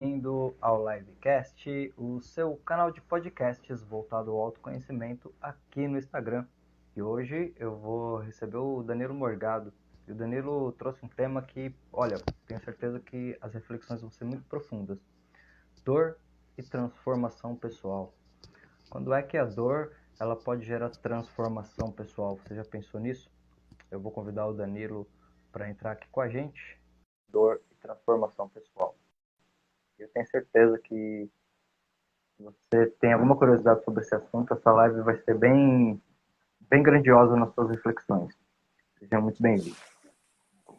Bem-vindo ao Livecast, o seu canal de podcasts voltado ao autoconhecimento aqui no Instagram. E hoje eu vou receber o Danilo Morgado. E o Danilo trouxe um tema que, olha, tenho certeza que as reflexões vão ser muito profundas. Dor e transformação pessoal. Quando é que a dor ela pode gerar transformação pessoal? Você já pensou nisso? Eu vou convidar o Danilo para entrar aqui com a gente. Dor e transformação pessoal. Eu tenho certeza que se você tem alguma curiosidade sobre esse assunto, essa live vai ser bem grandiosa nas suas reflexões. Seja muito bem-vindo.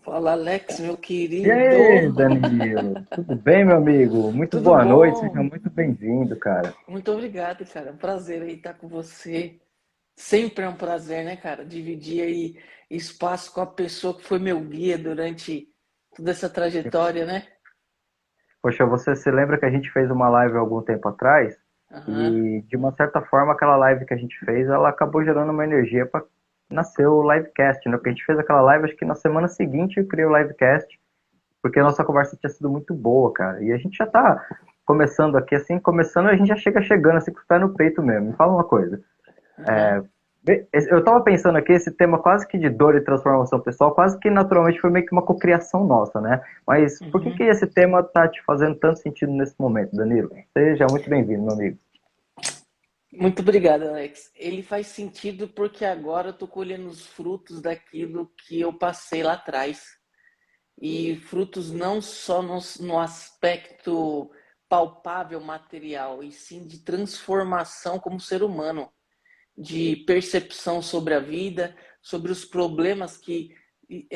Fala, Alex, meu E querido. aí, Danilo? Tudo bem, meu amigo? Muito Tudo boa noite, seja bom? muito bem-vindo, cara. Muito obrigado, cara. É um prazer aí estar com você. Sempre é um prazer, né, cara? Dividir aí espaço com a pessoa que foi meu guia durante toda essa trajetória, né? Poxa, você se lembra que a gente fez uma live há algum tempo atrás? Aham. E, de uma certa forma, aquela live que a gente fez, ela acabou gerando uma energia para nascer o livecast, né? Porque a gente fez aquela live, acho que na semana seguinte eu criei o livecast, porque a nossa conversa tinha sido muito boa, cara. E a gente já tá começando aqui, assim, começando, a gente já chegando assim com o pé no peito mesmo. Me fala uma coisa. Aham. Eu tava pensando aqui, esse tema quase que de dor e transformação pessoal, quase que naturalmente foi meio que uma cocriação nossa, né? Mas por que Uhum. que esse tema tá te fazendo tanto sentido nesse momento, Danilo? Seja muito bem-vindo, meu amigo. Muito obrigado, Alex. Ele faz sentido porque agora eu tô colhendo os frutos daquilo que eu passei lá atrás. E frutos não só no aspecto palpável material, e sim de transformação como ser humano, de percepção sobre a vida, sobre os problemas que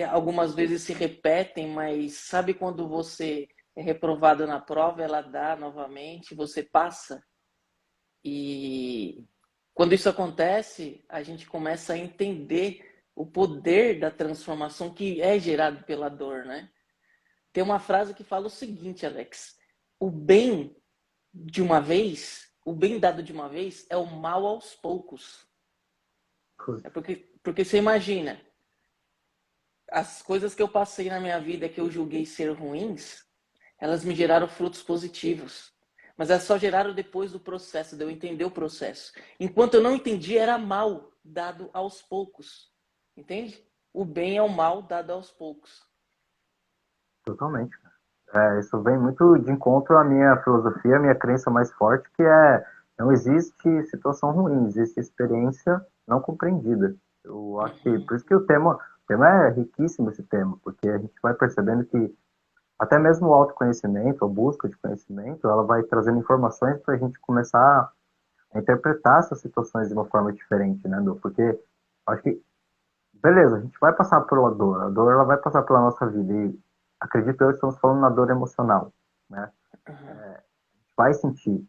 algumas vezes se repetem, mas sabe quando você é reprovado na prova, ela dá novamente, você passa. E quando isso acontece, a gente começa a entender o poder da transformação que é gerado pela dor, né? Tem uma frase que fala o seguinte, Alex: o bem de uma vez, o bem dado de uma vez é o mal aos poucos. É porque você imagina, as coisas que eu passei na minha vida que eu julguei ser ruins, elas me geraram frutos positivos. Mas elas só geraram depois do processo, de eu entender o processo. Enquanto eu não entendi, era mal dado aos poucos. Entende? O bem é o mal dado aos poucos. Totalmente. Isso vem muito de encontro à minha filosofia, à minha crença mais forte, que é não existe situação ruim, existe experiência não compreendida. Eu acho que Uhum. por isso que o tema é riquíssimo esse tema, porque a gente vai percebendo que até mesmo o autoconhecimento, a busca de conhecimento, ela vai trazendo informações para a gente começar a interpretar essas situações de uma forma diferente, né, meu? Porque acho que, beleza, a gente vai passar pela dor, a dor ela vai passar pela nossa vida e acredito eu que estamos falando na dor emocional, né? Uhum. Vai sentir,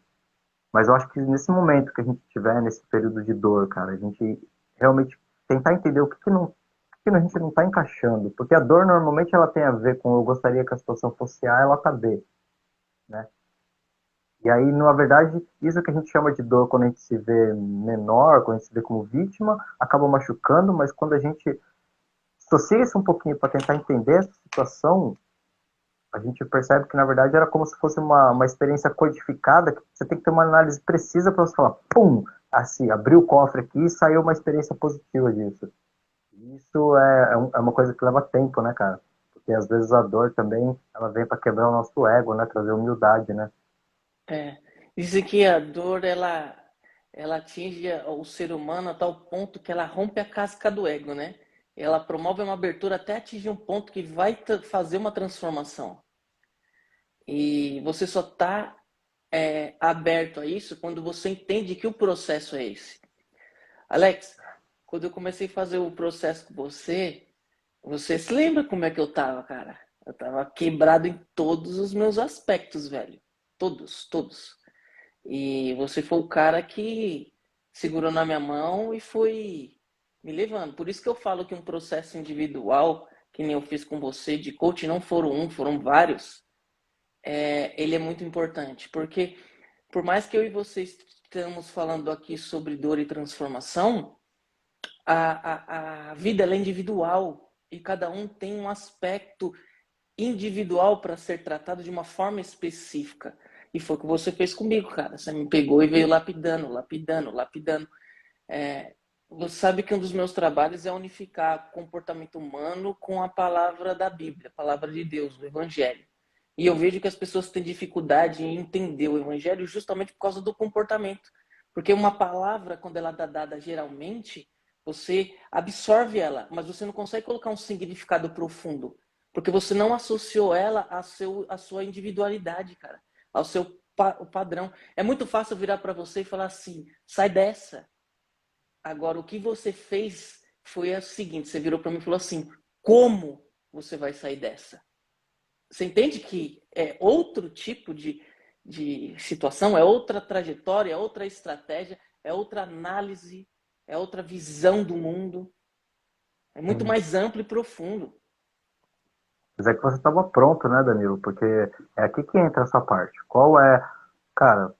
mas eu acho que nesse momento que a gente tiver, nesse período de dor, cara, a gente realmente tentar entender o que a gente não está encaixando, porque a dor normalmente ela tem a ver com eu gostaria que a situação fosse A, ela tá B, né? E aí, na verdade, isso que a gente chama de dor quando a gente se vê menor, quando a gente se vê como vítima, acaba machucando, mas quando a gente associa isso um pouquinho para tentar entender essa situação, a gente percebe que, na verdade, era como se fosse uma experiência codificada, que você tem que ter uma análise precisa para você falar, pum, assim, abriu o cofre aqui e saiu uma experiência positiva disso. Isso é uma coisa que leva tempo, né, cara? Porque às vezes a dor também, ela vem para quebrar o nosso ego, né? Trazer humildade, né? É. Dizem que a dor ela atinge o ser humano a tal ponto que ela rompe a casca do ego, né? Ela promove uma abertura até atingir um ponto que vai fazer uma transformação. E você só está aberto a isso quando você entende que o processo é esse. Alex, quando eu comecei a fazer o processo com você, você se lembra como é que eu tava, cara? Eu tava quebrado em todos os meus aspectos, velho. Todos, todos. E você foi o cara que segurou na minha mão e foi me levando. Por isso que eu falo que um processo individual, que nem eu fiz com você, de coach, não foram um, foram vários, ele é muito importante. Porque por mais que eu e você estamos falando aqui sobre dor e transformação, a vida ela é individual e cada um tem um aspecto individual para ser tratado de uma forma específica. E foi o que você fez comigo, cara. Você me pegou e veio lapidando, lapidando, lapidando. Você sabe que um dos meus trabalhos é unificar comportamento humano com a palavra da Bíblia, a palavra de Deus, o Evangelho. E eu vejo que as pessoas têm dificuldade em entender o Evangelho justamente por causa do comportamento. Porque uma palavra, quando ela é dada geralmente, você absorve ela, mas você não consegue colocar um significado profundo. Porque você não associou ela à sua individualidade, cara, ao seu padrão. É muito fácil virar para você e falar assim: sai dessa. Agora, o que você fez foi o seguinte: você virou para mim e falou assim: como você vai sair dessa? Você entende que é outro tipo de situação, é outra trajetória, é outra estratégia, é outra análise, é outra visão do mundo. É muito Sim. mais amplo e profundo. Mas é que você estava pronto, né, Danilo? Porque é aqui que entra essa parte. Qual é, cara,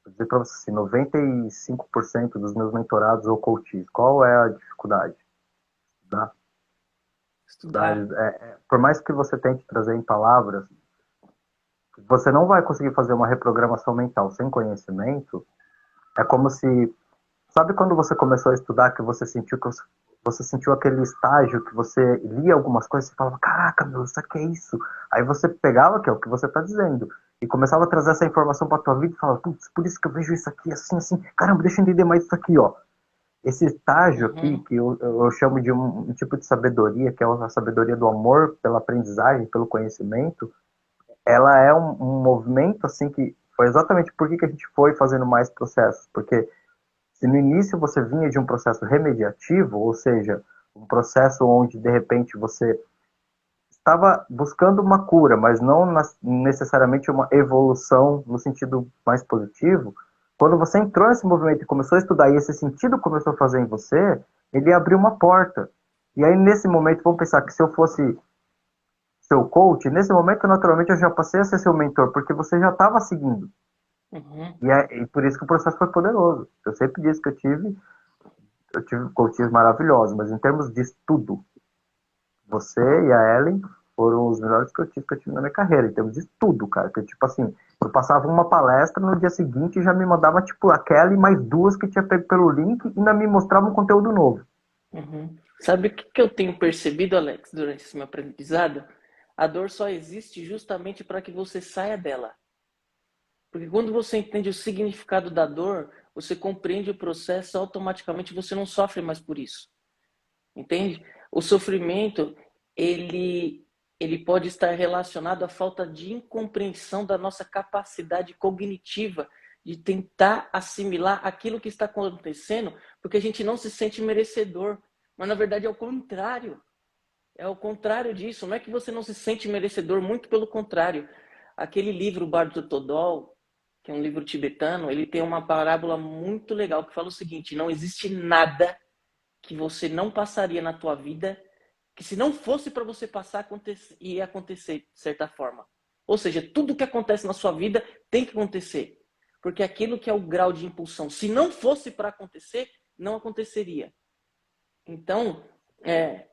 vou dizer para você assim, 95% dos meus mentorados ou coaches, qual é a dificuldade? Tá? Estudar. Por mais que você tente trazer em palavras, você não vai conseguir fazer uma reprogramação mental sem conhecimento. É como se, sabe quando você começou a estudar que você sentiu aquele estágio que você lia algumas coisas e falava, caraca, meu, isso aqui é isso. Aí você pegava, que é o que você está dizendo, e começava a trazer essa informação para tua vida e falava, putz, por isso que eu vejo isso aqui assim, assim, caramba, deixa eu entender mais isso aqui, ó. Esse estágio aqui, Uhum. que eu chamo de um tipo de sabedoria, que é a sabedoria do amor pela aprendizagem, pelo conhecimento, ela é um movimento assim que foi exatamente por que a gente foi fazendo mais processos, porque se no início você vinha de um processo remediativo, ou seja, um processo onde de repente você estava buscando uma cura, mas não necessariamente uma evolução no sentido mais positivo, quando você entrou nesse movimento e começou a estudar e esse sentido começou a fazer em você, ele abriu uma porta. E aí nesse momento, vamos pensar que se eu fosse seu coach, nesse momento naturalmente eu já passei a ser seu mentor, porque você já estava seguindo. Uhum. E por isso que o processo foi poderoso. Eu sempre disse que eu tive coaches maravilhosos, mas em termos de estudo, você e a Ellen foram os melhores que eu tive na minha carreira, em termos de estudo, cara. Que tipo assim, eu passava uma palestra, no dia seguinte já me mandava, tipo, aquela e mais duas que tinha pego pelo link e ainda me mostrava um conteúdo novo. Uhum. Sabe o que eu tenho percebido, Alex, durante esse meu aprendizado? A dor só existe justamente para que você saia dela. Porque quando você entende o significado da dor, você compreende o processo, automaticamente você não sofre mais por isso. Entende? O sofrimento, ele, ele pode estar relacionado à falta de incompreensão da nossa capacidade cognitiva de tentar assimilar aquilo que está acontecendo, porque a gente não se sente merecedor. Mas na verdade é o contrário. É o contrário disso. Não é que você não se sente merecedor, muito pelo contrário. Aquele livro Bardo Todol, que é um livro tibetano, ele tem uma parábola muito legal que fala o seguinte: não existe nada que você não passaria na tua vida que se não fosse para você passar, ia acontecer de certa forma. Ou seja, tudo que acontece na sua vida tem que acontecer. Porque aquilo que é o grau de impulsão, se não fosse para acontecer, não aconteceria. Então,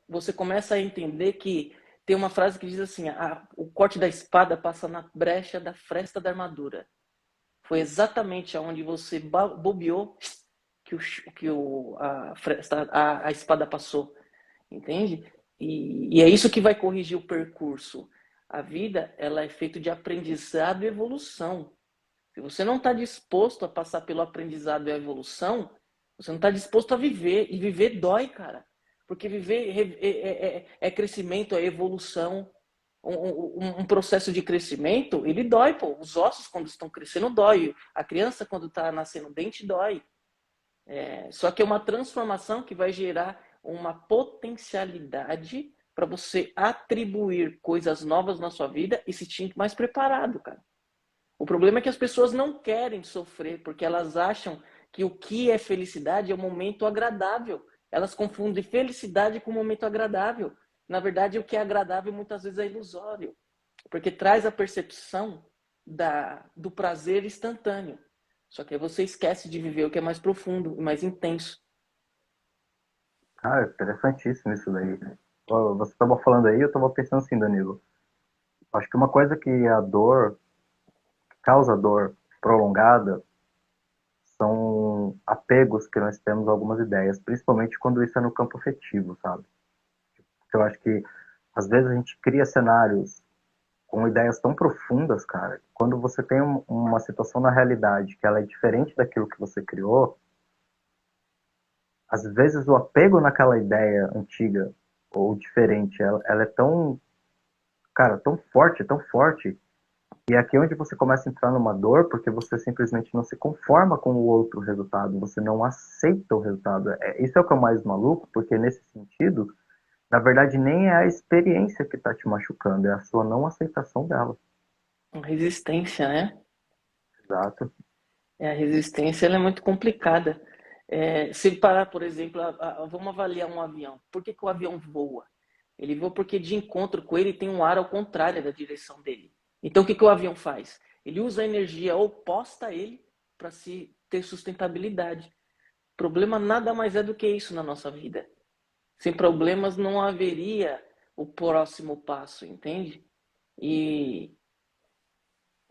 você começa a entender que tem uma frase que diz assim: o corte da espada passa na brecha da fresta da armadura. Foi exatamente aonde você bobeou a espada passou, entende? E é isso que vai corrigir o percurso. A vida, ela é feita de aprendizado e evolução. Se você não está disposto a passar pelo aprendizado e a evolução, você não está disposto a viver. E viver dói, cara. Porque viver é crescimento, é evolução. Um processo de crescimento, ele dói, pô. Os ossos, quando estão crescendo, dói. A criança, quando está nascendo dente, dói. Só que é uma transformação que vai gerar uma potencialidade para você atribuir coisas novas na sua vida e se sentir mais preparado, cara. O problema é que as pessoas não querem sofrer, porque elas acham que o que é felicidade é um momento agradável. Elas confundem felicidade com um momento agradável. Na verdade, o que é agradável muitas vezes é ilusório, porque traz a percepção do prazer instantâneo. Só que aí você esquece de viver o que é mais profundo e mais intenso. Cara, interessantíssimo isso daí. Você estava falando aí, eu estava pensando assim, Danilo. Acho que uma coisa que a dor, que causa dor prolongada, são apegos que nós temos a algumas ideias, principalmente quando isso é no campo afetivo, sabe? Porque eu acho que às vezes a gente cria cenários com ideias tão profundas, cara, que quando você tem uma situação na realidade que ela é diferente daquilo que você criou, às vezes o apego naquela ideia antiga ou diferente, ela é tão, cara, tão forte, e é aqui onde você começa a entrar numa dor, porque você simplesmente não se conforma com o outro resultado, você não aceita o resultado. Isso é o que é o mais maluco, porque nesse sentido, na verdade, nem é a experiência que está te machucando, é a sua não aceitação dela. Resistência, né? Exato. A resistência ela é muito complicada. Se parar, por exemplo, vamos avaliar um avião. Por que que o avião voa? Ele voa porque de encontro com ele tem um ar ao contrário da direção dele. Então, o que que o avião faz? Ele usa a energia oposta a ele para se ter sustentabilidade. O problema nada mais é do que isso na nossa vida. Sem problemas não haveria o próximo passo, entende? E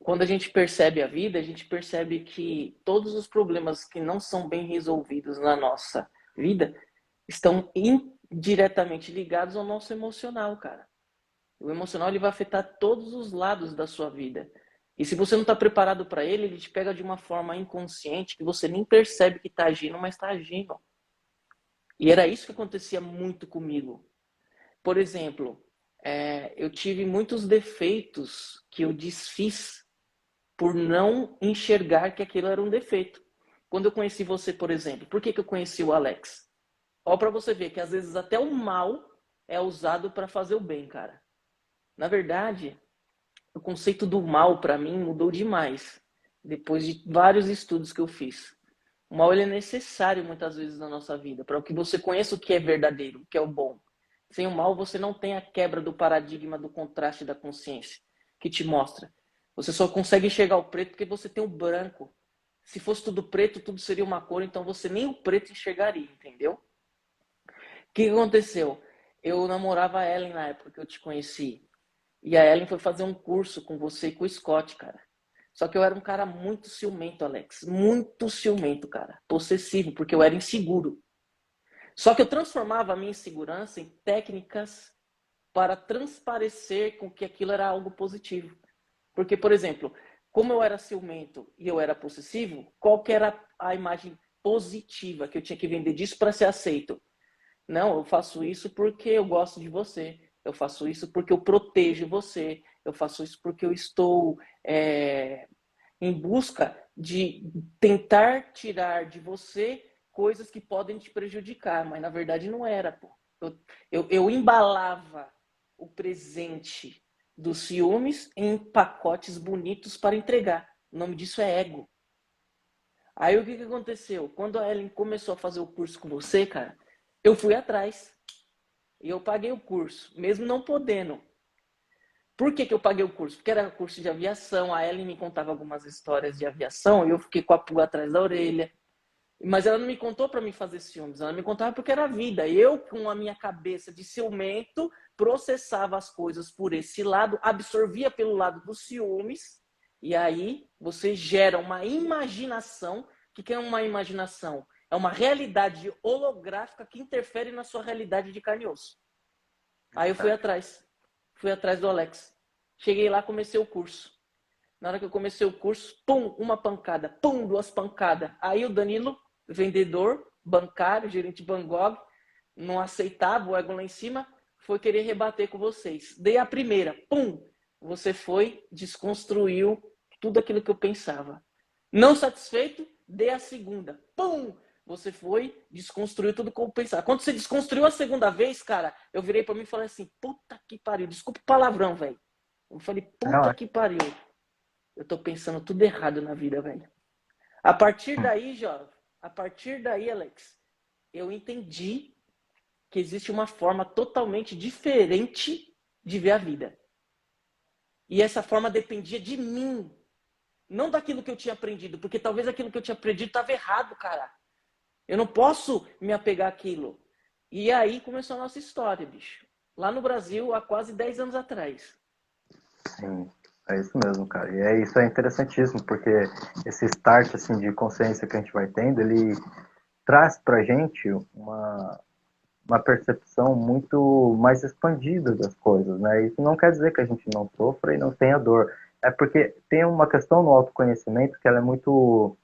quando a gente percebe a vida, a gente percebe que todos os problemas que não são bem resolvidos na nossa vida estão indiretamente ligados ao nosso emocional, cara. O emocional ele vai afetar todos os lados da sua vida. E se você não está preparado para ele, ele te pega de uma forma inconsciente que você nem percebe que está agindo, mas está agindo. E era isso que acontecia muito comigo. Por exemplo, eu tive muitos defeitos que eu desfiz por não enxergar que aquilo era um defeito. Quando eu conheci você, por exemplo, por que que eu conheci o Alex? Ó, para você ver que às vezes até o mal é usado para fazer o bem, cara. Na verdade, o conceito do mal para mim mudou demais depois de vários estudos que eu fiz. O mal ele é necessário muitas vezes na nossa vida para que você conheça o que é verdadeiro, o que é o bom. Sem o mal você não tem a quebra do paradigma do contraste da consciência que te mostra. Você só consegue enxergar o preto porque você tem o branco. Se fosse tudo preto, tudo seria uma cor, então você nem o preto enxergaria, entendeu? O que aconteceu? Eu namorava a Ellen na época que eu te conheci. E a Ellen foi fazer um curso com você e com o Scott, cara. Só que eu era um cara muito ciumento, Alex. Muito ciumento, cara. Possessivo, porque eu era inseguro. Só que eu transformava a minha insegurança em técnicas para transparecer com que aquilo era algo positivo. Porque, por exemplo, como eu era ciumento e eu era possessivo, qual que era a imagem positiva que eu tinha que vender disso para ser aceito? Não, eu faço isso porque eu gosto de você. Eu faço isso porque eu protejo você. Eu faço isso porque eu estou em busca de tentar tirar de você coisas que podem te prejudicar, mas na verdade não era, pô. Eu embalava o presente dos ciúmes em pacotes bonitos para entregar. O nome disso é ego. Aí o que que aconteceu? Quando a Ellen começou a fazer o curso com você, cara, eu fui atrás. E eu paguei o curso, mesmo não podendo. Por que que eu paguei o curso? Porque era curso de aviação, a Ellen me contava algumas histórias de aviação e eu fiquei com a pulga atrás da orelha. Mas ela não me contou para me fazer ciúmes, ela me contava porque era a vida. Eu, com a minha cabeça de ciumento, processava as coisas por esse lado, absorvia pelo lado dos ciúmes, e aí você gera uma imaginação. O que é uma imaginação? É uma realidade holográfica que interfere na sua realidade de carne e osso. Aí eu Verdade. fui atrás do Alex. Cheguei lá, comecei o curso. Na hora que eu comecei o curso, pum, uma pancada, pum, duas pancadas. Aí o Danilo, vendedor, bancário, gerente Bangog, não aceitava o ego lá em cima, foi querer rebater com vocês. Dei a primeira, pum, você foi, desconstruiu tudo aquilo que eu pensava. Não satisfeito, dei a segunda, pum, você foi, desconstruiu tudo que eu pensava. Quando você desconstruiu a segunda vez, cara, eu virei para mim e falei assim, puta que pariu, desculpa o palavrão, velho. Eu falei, puta que pariu. Eu tô pensando tudo errado na vida, velho. A partir daí, jovem, a partir daí, Alex, eu entendi que existe uma forma totalmente diferente de ver a vida. E essa forma dependia de mim, não daquilo que eu tinha aprendido, porque talvez aquilo que eu tinha aprendido estava errado, cara. Eu não posso me apegar àquilo. E aí começou a nossa história, bicho. Lá no Brasil, há quase 10 anos atrás. Sim, é isso mesmo, cara. E é isso é interessantíssimo, porque esse start assim de consciência que a gente vai tendo, ele traz pra gente uma percepção muito mais expandida das coisas, né? Isso não quer dizer que a gente não sofra e não tenha dor. É porque tem uma questão no autoconhecimento que ela é muito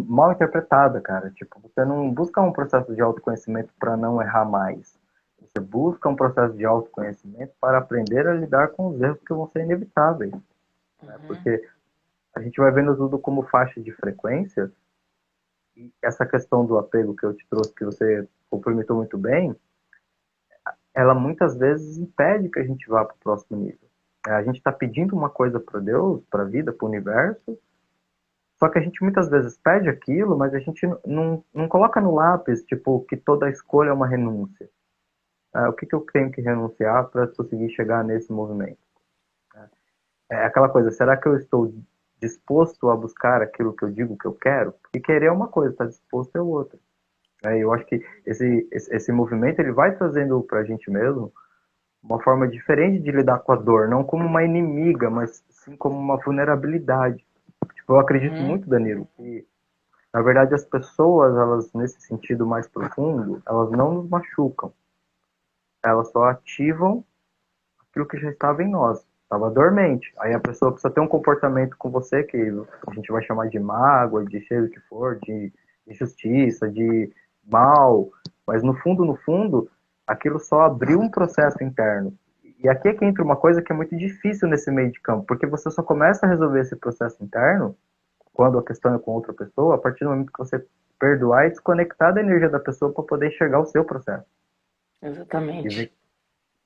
mal interpretada, cara. Tipo, você não busca um processo de autoconhecimento para não errar mais. Você busca um processo de autoconhecimento para aprender a lidar com os erros que vão ser inevitáveis, né? Uhum. Porque a gente vai vendo tudo como faixa de frequência e essa questão do apego que eu te trouxe, que você complementou muito bem, ela muitas vezes impede que a gente vá para o próximo nível. A gente está pedindo uma coisa para Deus, para a vida, para o universo, só que a gente muitas vezes pede aquilo, mas a gente não coloca no lápis, tipo, que toda escolha é uma renúncia. O que, que eu tenho que renunciar para conseguir chegar nesse movimento? É aquela coisa, será que eu estou disposto a buscar aquilo que eu digo que eu quero? Porque querer é uma coisa, estar disposto é outra. Eu acho que esse movimento ele vai trazendo para a gente mesmo uma forma diferente de lidar com a dor, não como uma inimiga, mas sim como uma vulnerabilidade. Tipo, eu acredito Uhum. muito, Danilo, que na verdade as pessoas, elas nesse sentido mais profundo, elas não nos machucam, elas só ativam aquilo que já estava em nós, estava dormente. Aí a pessoa precisa ter um comportamento com você que a gente vai chamar de mágoa, de seja o que for, de injustiça, de mal, mas no fundo, aquilo só abriu um processo interno. E aqui é que entra uma coisa que é muito difícil nesse meio de campo, porque você só começa a resolver esse processo interno quando a questão é com outra pessoa, a partir do momento que você perdoar e desconectar da energia da pessoa para poder enxergar o seu processo. E Exatamente. ver,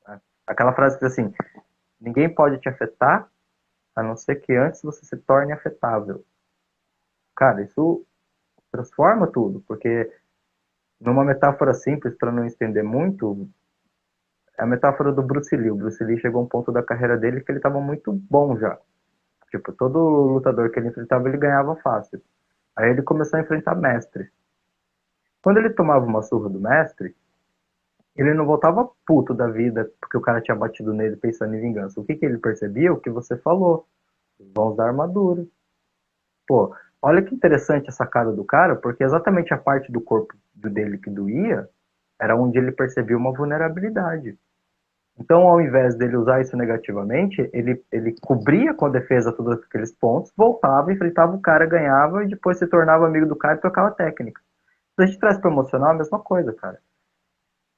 né? Aquela frase que diz assim, ninguém pode te afetar a não ser que antes você se torne afetável. Cara, isso transforma tudo, porque numa metáfora simples, para não estender muito, é a metáfora do Bruce Lee. O Bruce Lee chegou a um ponto da carreira dele que ele estava muito bom já. Tipo, todo lutador que ele enfrentava, ele ganhava fácil. Aí ele começou a enfrentar mestres. Quando ele tomava uma surra do mestre, ele não voltava puto da vida porque o cara tinha batido nele pensando em vingança. O que, que ele percebia? O que você falou. Os vãos da armadura. Pô, olha que interessante essa cara do cara, porque exatamente a parte do corpo dele que doía era onde ele percebia uma vulnerabilidade. Então, ao invés dele usar isso negativamente, ele cobria com a defesa todos aqueles pontos, voltava, enfrentava o cara, ganhava e depois se tornava amigo do cara e trocava técnica. Se a gente traz para emocional, é a mesma coisa, cara.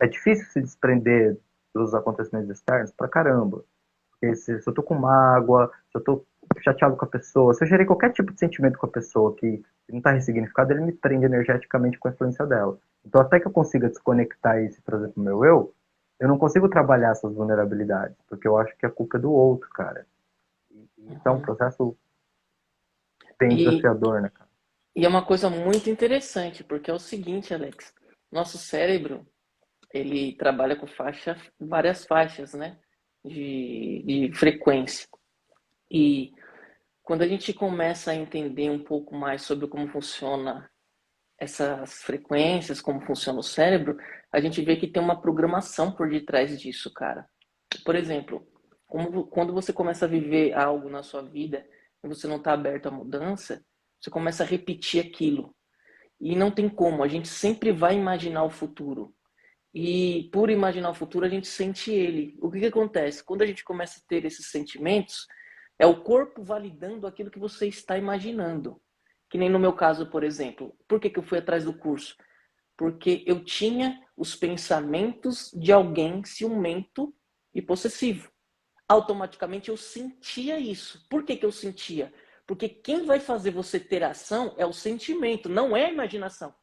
É difícil se desprender dos acontecimentos externos pra caramba. Porque se eu tô com mágoa, se eu tô chateado com a pessoa, se eu gerei qualquer tipo de sentimento com a pessoa que não tá ressignificado, ele me prende energeticamente com a influência dela. Então, até que eu consiga desconectar isso e trazer pro meu eu não consigo trabalhar essas vulnerabilidades, porque eu acho que a culpa é do outro, cara. E isso é um Uhum. processo bem E, desafiador, né, cara? e é uma coisa muito interessante, porque é o seguinte, Alex, nosso cérebro, ele trabalha com várias faixas, né, de frequência. E quando a gente começa a entender um pouco mais sobre como funciona essas frequências, como funciona o cérebro, a gente vê que tem uma programação por detrás disso, cara. Por exemplo, quando você começa a viver algo na sua vida e você não está aberto à mudança, você começa a repetir aquilo. E não tem como, a gente sempre vai imaginar o futuro. E por imaginar o futuro, a gente sente ele. O que que acontece? Quando a gente começa a ter esses sentimentos, é o corpo validando aquilo que você está imaginando. Que nem no meu caso, por exemplo. Por que que eu fui atrás do curso? Porque eu tinha os pensamentos de alguém ciumento e possessivo. Automaticamente eu sentia isso. Por que que eu sentia? Porque quem vai fazer você ter ação é o sentimento, não é a imaginação.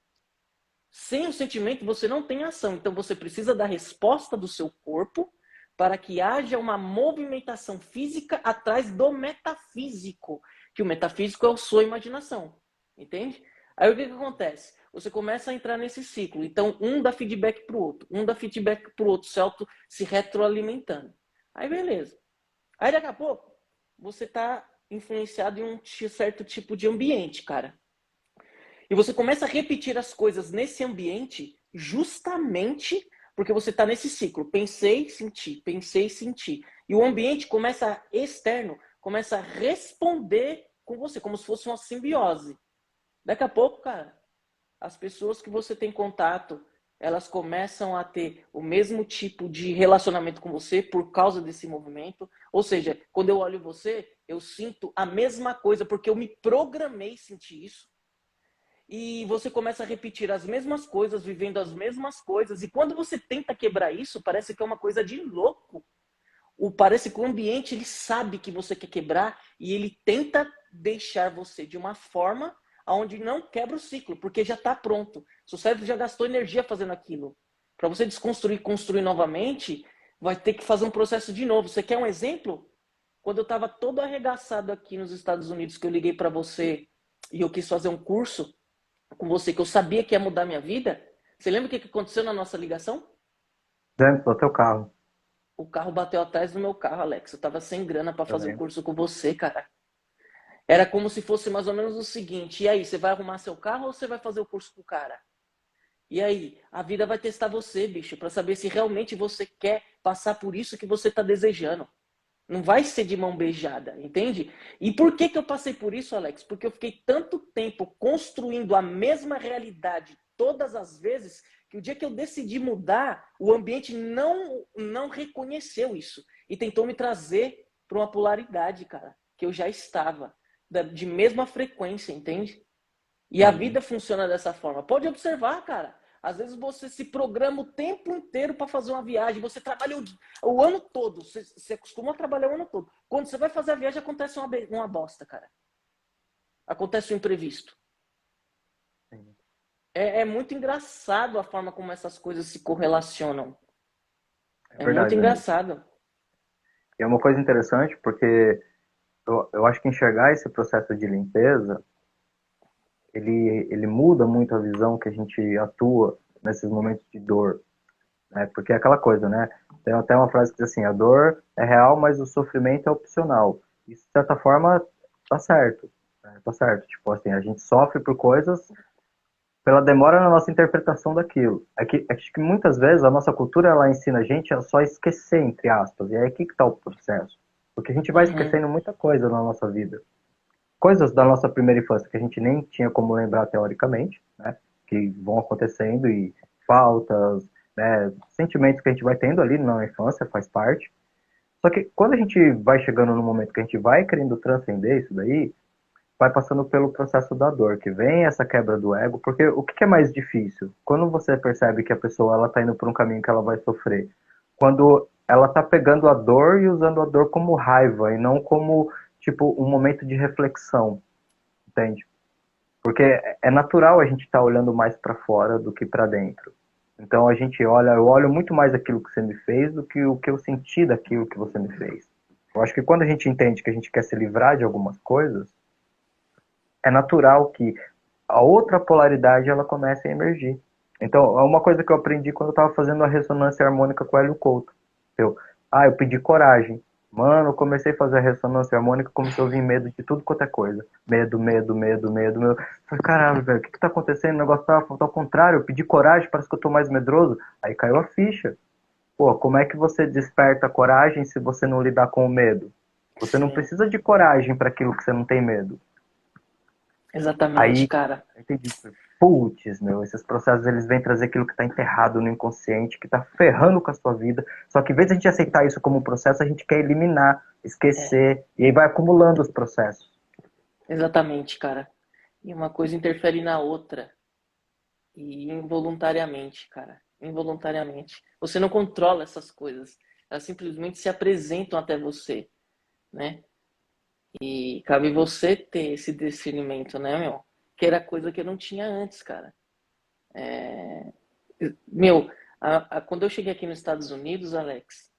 Sem o sentimento, você não tem ação. Então, você precisa da resposta do seu corpo para que haja uma movimentação física atrás do metafísico, que o metafísico é a sua imaginação. Entende? Aí o que, que acontece? Você começa a entrar nesse ciclo. Então, um dá feedback para o outro, um dá feedback para o outro, se retroalimentando. Aí, beleza. Aí, daqui a pouco, você está influenciado em um certo tipo de ambiente, cara. E você começa a repetir as coisas nesse ambiente justamente Porque você está nesse ciclo, pensei, senti. E o ambiente começa externo, começa a responder com você, como se fosse uma simbiose. Daqui a pouco, cara, as pessoas que você tem contato, elas começam a ter o mesmo tipo de relacionamento com você por causa desse movimento. Ou seja, quando eu olho você, eu sinto a mesma coisa, porque eu me programei sentir isso. E você começa a repetir as mesmas coisas, vivendo as mesmas coisas. E quando você tenta quebrar isso, parece que é uma coisa de louco. Parece que o ambiente ele sabe que você quer quebrar e ele tenta deixar você de uma forma onde não quebra o ciclo, porque já está pronto. Seu cérebro já gastou energia fazendo aquilo. Para você desconstruir e construir novamente, vai ter que fazer um processo de novo. Você quer um exemplo? Quando eu estava todo arregaçado aqui nos Estados Unidos, que eu liguei para você e eu quis fazer um curso com você, que eu sabia que ia mudar minha vida, você lembra o que aconteceu na nossa ligação? Dentro do teu carro, O carro bateu atrás do meu carro, Alex. Eu tava sem grana para eu fazer o lembro. curso com você, cara. Era como se fosse mais ou menos o seguinte: e aí, você vai arrumar seu carro ou você vai fazer o curso com o cara? E aí, a vida vai testar você, bicho, para saber se realmente você quer passar por isso que você tá desejando. Não vai ser de mão beijada, entende? E por que que eu passei por isso, Alex? Porque eu fiquei tanto tempo construindo a mesma realidade todas as vezes que o dia que eu decidi mudar, o ambiente não reconheceu isso e tentou me trazer para uma polaridade, cara, que eu já estava de mesma frequência, entende? E a Uhum. vida funciona dessa forma. Pode observar, cara. Às vezes você se programa o tempo inteiro para fazer uma viagem. Você trabalha o ano todo. Você costuma trabalhar o ano todo. Quando você vai fazer a viagem, acontece uma bosta, cara. Acontece um imprevisto. Sim. É muito engraçado a forma como essas coisas se correlacionam. É É muito verdade, Danilo. engraçado. E é uma coisa interessante porque eu acho que enxergar esse processo de limpeza, ele muda muito a visão que a gente atua nesses momentos de dor, né? Porque é aquela coisa, né? Tem até uma frase que diz assim, a dor é real, mas o sofrimento é opcional. Isso, de certa forma, tá certo, né? Tá certo. Tipo assim, a gente sofre por coisas pela demora na nossa interpretação daquilo. Acho que muitas vezes a nossa cultura ela ensina a gente a só esquecer, entre aspas. E é aqui que está o processo. Porque a gente vai Uhum. esquecendo muita coisa na nossa vida. Coisas da nossa primeira infância que a gente nem tinha como lembrar teoricamente, né? Que vão acontecendo e faltas, né? Sentimentos que a gente vai tendo ali na infância, faz parte. Só que quando a gente vai chegando no momento que a gente vai querendo transcender isso daí, vai passando pelo processo da dor, que vem essa quebra do ego, porque o que é mais difícil? Quando você percebe que a pessoa ela tá indo por um caminho que ela vai sofrer, quando ela tá pegando a dor e usando a dor como raiva e não como tipo um momento de reflexão, entende? Porque é natural a gente estar tá olhando mais para fora do que para dentro. Então a gente olha, eu olho muito mais aquilo que você me fez do que o que eu senti daquilo que você me fez. Eu acho que quando a gente entende que a gente quer se livrar de algumas coisas, é natural que a outra polaridade ela comece a emergir. Então, é uma coisa que eu aprendi quando eu estava fazendo a ressonância harmônica com o Hélio Couto. Eu pedi coragem. Mano, eu comecei a fazer a ressonância harmônica, começou a vir medo de tudo quanto é coisa. Medo, medo, medo, medo, medo. Falei, caralho, velho, o que tá acontecendo? O negócio tá ao contrário, eu pedi coragem, parece que eu tô mais medroso. Aí caiu a ficha. Pô, como é que você desperta a coragem se você não lidar com o medo? Você não Sim, precisa de coragem para aquilo que você não tem medo. exatamente, Aí, cara. eu entendi. Putz, meu, esses processos eles vêm trazer aquilo que está enterrado no inconsciente, que está ferrando com a sua vida. Só que em vez de a gente aceitar isso como um processo, a gente quer eliminar, É, esquecer, e aí vai acumulando os processos. exatamente, cara. E uma coisa interfere na outra. E involuntariamente, cara. Involuntariamente. Você não controla essas coisas. Elas simplesmente se apresentam até você, né? E cabe você ter esse discernimento, né, meu? Que era coisa que eu não tinha antes, cara. Meu, quando eu cheguei aqui nos Estados Unidos, Alex,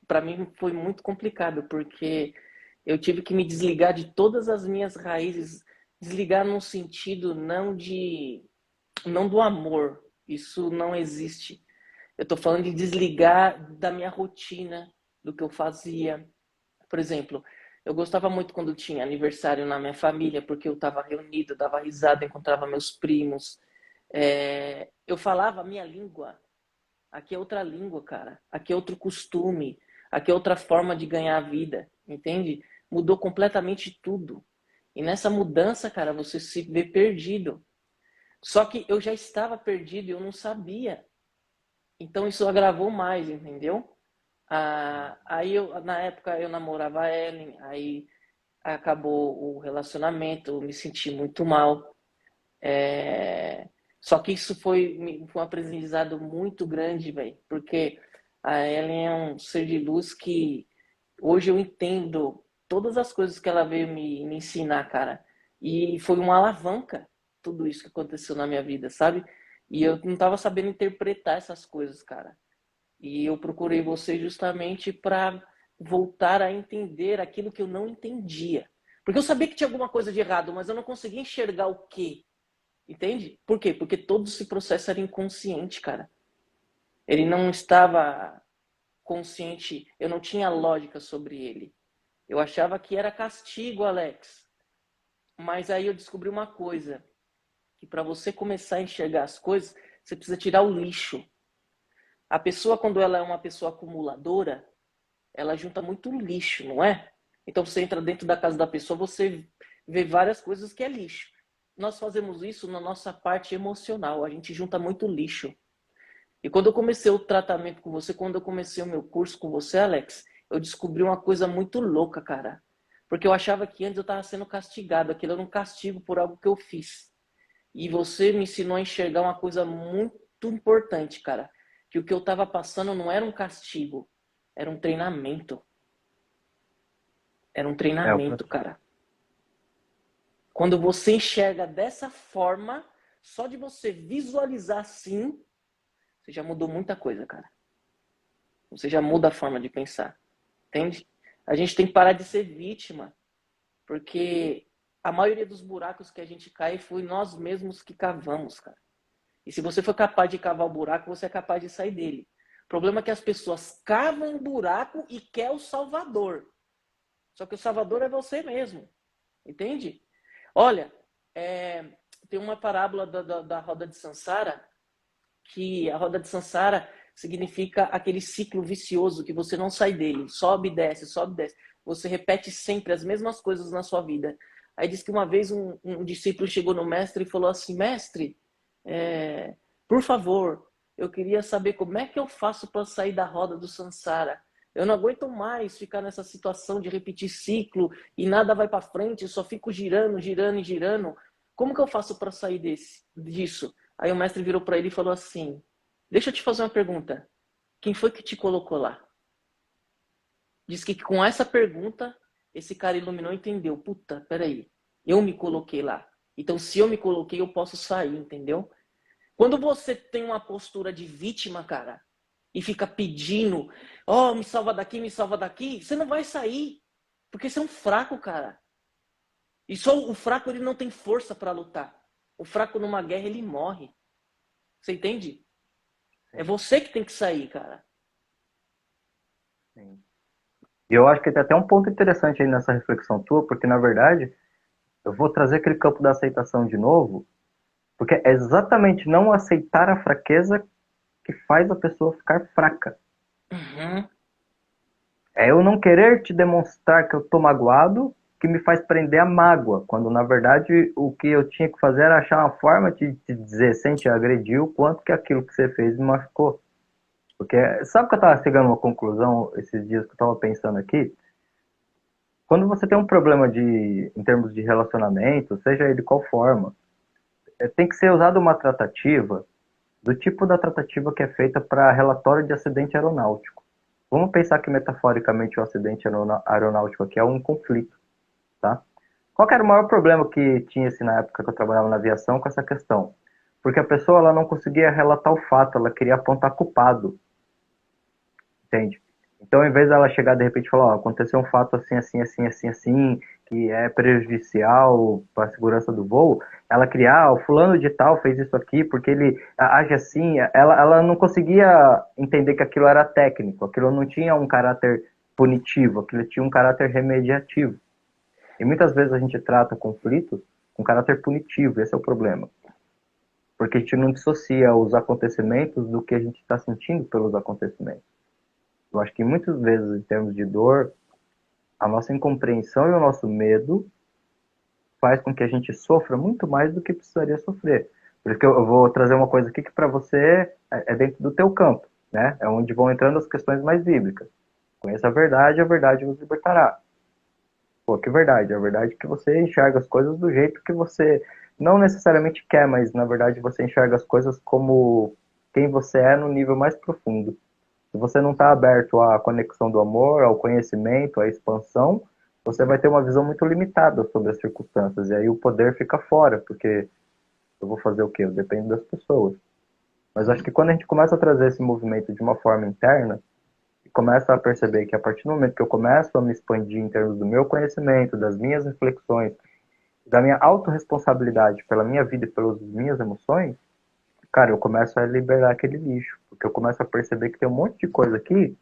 para mim foi muito complicado, porque eu tive que me desligar de todas as minhas raízes, desligar num sentido não do amor, isso não existe. Eu estou falando de desligar da minha rotina, do que eu fazia. Por exemplo, eu gostava muito quando tinha aniversário na minha família, porque eu estava reunido, dava risada, encontrava meus primos. Eu falava a minha língua, Aqui é outra língua, cara. Aqui é outro costume. Aqui é outra forma de ganhar a vida, entende? Mudou completamente tudo. E nessa mudança, cara, você se vê perdido. Só que eu já estava perdido e eu não sabia. Então isso agravou mais, entendeu? Aí na época eu namorava a Ellen, aí acabou o relacionamento, eu me senti muito mal. Só que isso foi um aprendizado muito grande, velho, porque a Ellen é um ser de luz que hoje eu entendo todas as coisas que ela veio me ensinar, cara. E foi uma alavanca tudo isso que aconteceu na minha vida, sabe? E eu não estava sabendo interpretar essas coisas, cara. E eu procurei você justamente para voltar a entender aquilo que eu não entendia. Porque eu sabia que tinha alguma coisa de errado, mas eu não conseguia enxergar o quê. Entende? Por quê? Porque todo esse processo era inconsciente, cara. Ele não estava consciente, eu não tinha lógica sobre ele. Eu achava que era castigo, Alex. Mas aí eu descobri uma coisa, que para você começar a enxergar as coisas, você precisa tirar o lixo. A pessoa, quando ela é uma pessoa acumuladora, ela junta muito lixo, não é? Então você entra dentro da casa da pessoa, você vê várias coisas que é lixo. Nós fazemos isso na nossa parte emocional, a gente junta muito lixo. E quando eu comecei o tratamento com você, quando eu comecei o meu curso com você, Alex, eu descobri uma coisa muito louca, cara. Porque eu achava que antes eu estava sendo castigado, aquilo era um castigo por algo que eu fiz. E você me ensinou a enxergar uma coisa muito importante, cara. Que o que eu estava passando não era um castigo, era um treinamento. Era um É, treinamento, cara. Quando você enxerga dessa forma, só de você visualizar assim, você já mudou muita coisa, cara. Você já muda a forma de pensar. Entende? A gente tem que parar de ser vítima, porque a maioria dos buracos que a gente cai foi nós mesmos que cavamos, cara. E se você for capaz de cavar o buraco, você é capaz de sair dele. O problema é que as pessoas cavam um buraco e quer o salvador. Só que o salvador é você mesmo. Entende? Olha, tem uma parábola da roda de Sansara, que a roda de Sansara significa aquele ciclo vicioso que você não sai dele, sobe e desce, sobe e desce. Você repete sempre as mesmas coisas na sua vida. Aí diz que uma vez um discípulo chegou no mestre e falou assim: Mestre, por favor, eu queria saber como é que eu faço para sair da roda do Sansara. Eu não aguento mais ficar nessa situação de repetir ciclo e nada vai para frente, eu só fico girando, girando e girando. Como que eu faço para sair disso? Aí o mestre virou para ele e falou assim: Deixa eu te fazer uma pergunta. Quem foi que te colocou lá? Diz que com essa pergunta, esse cara iluminou e entendeu. Puta, peraí. Eu me coloquei lá. Então, se eu me coloquei, eu posso sair, entendeu? Quando você tem uma postura de vítima, cara, e fica pedindo, oh, me salva daqui, você não vai sair. Porque você é um fraco, cara. E só o fraco, ele não tem força para lutar. O fraco numa guerra, ele morre. Você entende? É sim, você que tem que sair, cara. sim. E eu acho que tem até um ponto interessante aí nessa reflexão tua, porque na verdade eu vou trazer aquele campo da aceitação de novo, porque é exatamente não aceitar a fraqueza que faz a pessoa ficar fraca. Uhum. É eu não querer te demonstrar que eu tô magoado que me faz prender a mágoa, quando na verdade o que eu tinha que fazer era achar uma forma de te dizer sem te agredir o quanto que aquilo que você fez me machucou. Porque sabe que eu estava chegando a uma conclusão esses dias que eu estava pensando aqui? Quando você tem um problema em termos de relacionamento, seja ele de qual forma, tem que ser usada uma tratativa do tipo da tratativa que é feita para relatório de acidente aeronáutico. Vamos pensar que metaforicamente o acidente aeronáutico aqui é um conflito, tá? Qual que era o maior problema que tinha-se na época que eu trabalhava na aviação com essa questão? Porque a pessoa ela não conseguia relatar o fato, ela queria apontar culpado, entende? Então, ao invés dela chegar de repente e falar, ó, aconteceu um fato assim, assim, assim, assim, assim, que é prejudicial para a segurança do voo, ela criar, o fulano de tal fez isso aqui porque ele age assim, ela não conseguia entender que aquilo era técnico, aquilo não tinha um caráter punitivo, aquilo tinha um caráter remediativo. E muitas vezes a gente trata conflitos com caráter punitivo, esse é o problema. porque a gente não dissocia os acontecimentos do que a gente está sentindo pelos acontecimentos. Eu acho que muitas vezes, em termos de dor, a nossa incompreensão e o nosso medo faz com que a gente sofra muito mais do que precisaria sofrer. Por isso que eu vou trazer uma coisa aqui que para você é dentro do teu campo, né? É onde vão entrando as questões mais bíblicas. Conheça a verdade vos libertará. Pô, que verdade? A verdade é que você enxerga as coisas do jeito que você não necessariamente quer, mas na verdade você enxerga as coisas como quem você é no nível mais profundo. Se você não está aberto à conexão do amor, ao conhecimento, à expansão, você vai ter uma visão muito limitada sobre as circunstâncias. E aí o poder fica fora, porque eu vou fazer o quê? Eu dependo das pessoas. Mas acho que quando a gente começa a trazer esse movimento de uma forma interna, e começa a perceber que a partir do momento que eu começo a me expandir em termos do meu conhecimento, das minhas reflexões, da minha autorresponsabilidade pela minha vida e pelas minhas emoções, cara, eu começo a liberar aquele lixo. Porque eu começo a perceber que tem um monte de coisa aqui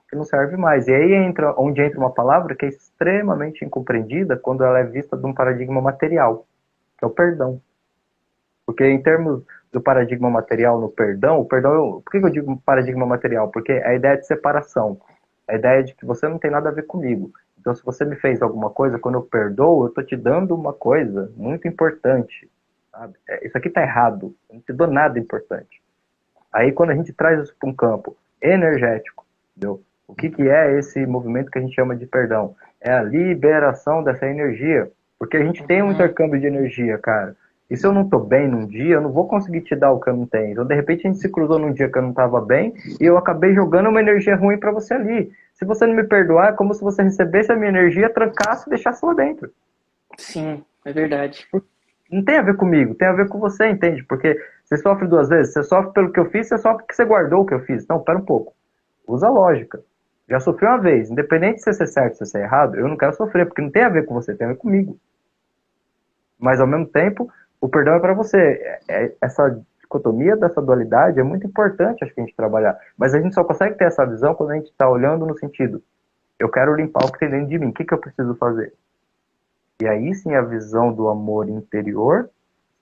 que não serve mais. E aí entra onde entra uma palavra que é extremamente incompreendida quando ela é vista de um paradigma material, que é o perdão. Porque em termos do paradigma material no perdão, o perdão, por que eu digo paradigma material? Porque é a ideia de separação, a ideia de que você não tem nada a ver comigo. Então, se você me fez alguma coisa, quando eu perdoo, eu estou te dando uma coisa muito importante. Sabe? Isso aqui está errado, eu não te dou nada importante. Aí, quando a gente traz isso para um campo energético, entendeu? O que, que é esse movimento que a gente chama de perdão? É a liberação dessa energia. Porque a gente tem um Uhum. intercâmbio de energia, cara. E se eu não estou bem num dia, eu não vou conseguir te dar o que eu não tenho. Então, de repente, a gente se cruzou num dia que eu não estava bem e eu acabei jogando uma energia ruim para você ali. Se você não me perdoar, é como se você recebesse a minha energia, trancasse e deixasse lá dentro. Sim, é verdade. Não tem a ver comigo, tem a ver com você, entende? Porque você sofre duas vezes. Você sofre pelo que eu fiz, você sofre porque você guardou o que eu fiz. Não, pera um pouco. Usa a lógica. Já sofri uma vez. Independente de você ser certo ou ser errado, eu não quero sofrer, porque não tem a ver com você, tem a ver comigo. Mas ao mesmo tempo, o perdão é para você. Essa dicotomia dessa dualidade é muito importante, acho que a gente trabalhar. Mas a gente só consegue ter essa visão quando a gente está olhando no sentido: eu quero limpar o que tem dentro de mim, o que, que eu preciso fazer? E aí sim a visão do amor interior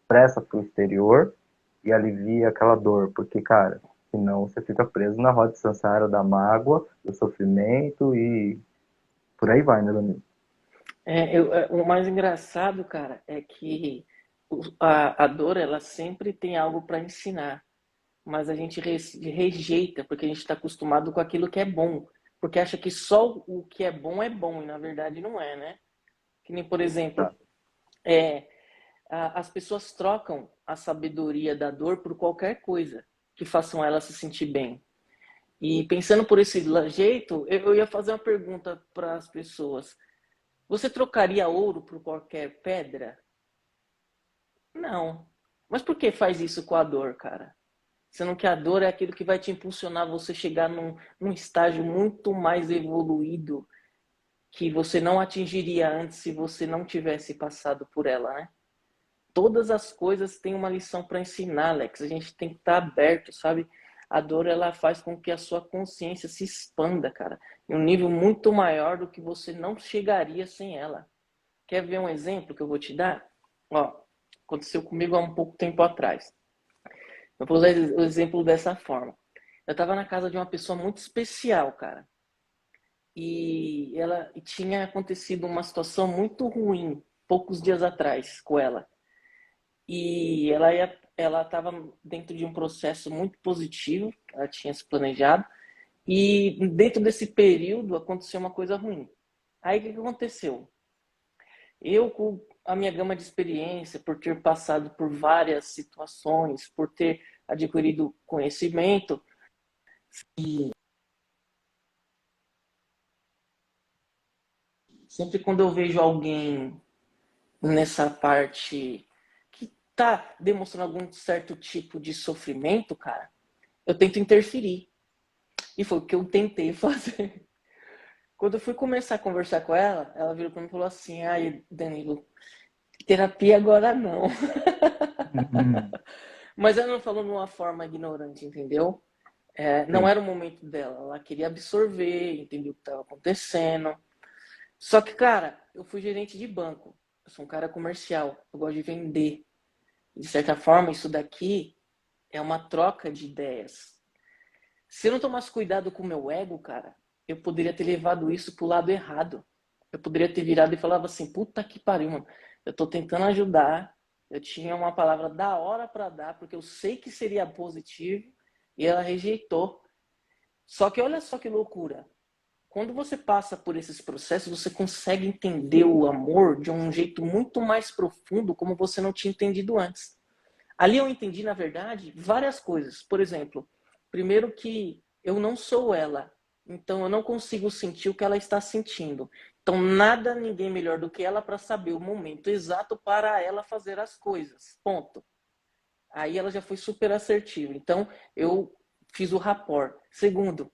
expressa para o exterior e alivia aquela dor, porque, cara, senão você fica preso na roda de samsara da mágoa, do sofrimento e por aí vai, né, Danilo? O mais engraçado, cara, é que a dor, ela sempre tem algo para ensinar, mas a gente rejeita, porque a gente está acostumado com aquilo que é bom, porque acha que só o que é bom, e na verdade não é, né? Que nem, por exemplo, Tá. é, as pessoas trocam a sabedoria da dor por qualquer coisa que façam ela se sentir bem. E pensando por esse jeito, eu ia fazer uma pergunta para as pessoas. Você trocaria ouro por qualquer pedra? Não. Mas por que faz isso com a dor, cara? Sendo que a dor é aquilo que vai te impulsionar você chegar num estágio muito mais evoluído que você não atingiria antes se você não tivesse passado por ela, né? Todas as coisas têm uma lição para ensinar, Alex. A gente tem que estar aberto, sabe? A dor, ela faz com que a sua consciência se expanda, cara, em um nível muito maior do que você não chegaria sem ela. Quer ver um exemplo que eu vou te dar? Ó, aconteceu comigo há um pouco tempo atrás. Eu vou usar o exemplo dessa forma. Eu estava na casa de uma pessoa muito especial, cara. E ela tinha acontecido uma situação muito ruim poucos dias atrás com ela. E ela estava dentro de um processo muito positivo, que ela tinha se planejado, e dentro desse período aconteceu uma coisa ruim. Aí o que aconteceu? Eu, com a minha gama de experiência, por ter passado por várias situações, por ter adquirido conhecimento, e sempre quando eu vejo alguém nessa parte que está demonstrando algum certo tipo de sofrimento, cara, eu tento interferir. E foi o que eu tentei fazer. Quando eu fui começar a conversar com ela, ela virou para mim e falou assim: ai, Danilo, terapia agora não. Mas ela não falou de uma forma ignorante, entendeu? Não Sim. era o momento dela. Ela queria absorver, entender o que estava acontecendo. Só que, cara, eu fui gerente de banco. Eu sou um cara comercial. Eu gosto de vender. De certa forma, isso daqui é uma troca de ideias. Se eu não tomasse cuidado com o meu ego, cara, eu poderia ter levado isso pro lado errado. Eu poderia ter virado e falado assim, puta que pariu, mano. Eu tô tentando ajudar. Eu tinha uma palavra da hora para dar, porque eu sei que seria positivo, e ela rejeitou. Só que olha só que loucura. Quando você passa por esses processos, você consegue entender o amor de um jeito muito mais profundo, como você não tinha entendido antes. Ali eu entendi, na verdade, várias coisas. Por exemplo, primeiro que eu não sou ela, então eu não consigo sentir o que ela está sentindo. Então nada, ninguém melhor do que ela para saber o momento exato para ela fazer as coisas. Ponto. Aí ela já foi super assertiva. Então eu fiz o rapport. Segundo,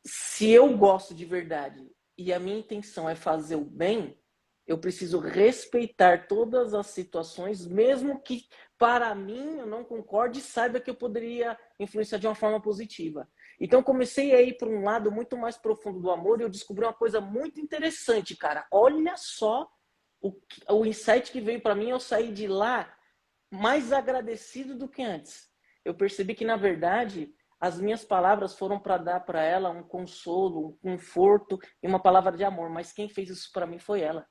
se eu gosto de verdade e a minha intenção é fazer o bem, eu preciso respeitar todas as situações, mesmo que para mim eu não concorde e saiba que eu poderia influenciar de uma forma positiva. Então comecei a ir para um lado muito mais profundo do amor e eu descobri uma coisa muito interessante, cara. Olha só o insight que veio para mim, eu saí de lá mais agradecido do que antes. Eu percebi que, na verdade, as minhas palavras foram para dar para ela um consolo, um conforto e uma palavra de amor, mas quem fez isso para mim foi ela.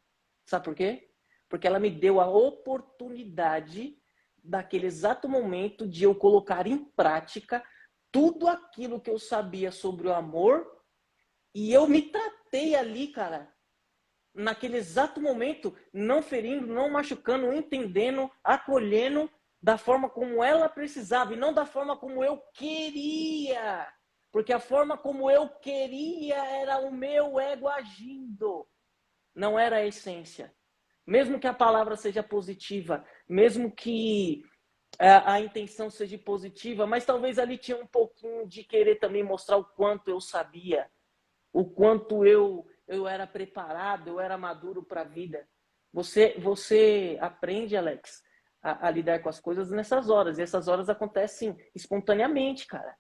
Sabe por quê? Porque ela me deu a oportunidade, daquele exato momento, de eu colocar em prática tudo aquilo que eu sabia sobre o amor, e eu me tratei ali, cara, naquele exato momento, não ferindo, não machucando, entendendo, acolhendo da forma como ela precisava e não da forma como eu queria. Porque a forma como eu queria era o meu ego agindo, não era a essência. Mesmo que a palavra seja positiva, mesmo que a intenção seja positiva, mas talvez ali tinha um pouquinho de querer também mostrar o quanto eu sabia, o quanto eu era preparado, eu era maduro para a vida. Você aprende, Alex, a lidar com as coisas nessas horas. E essas horas acontecem espontaneamente, cara.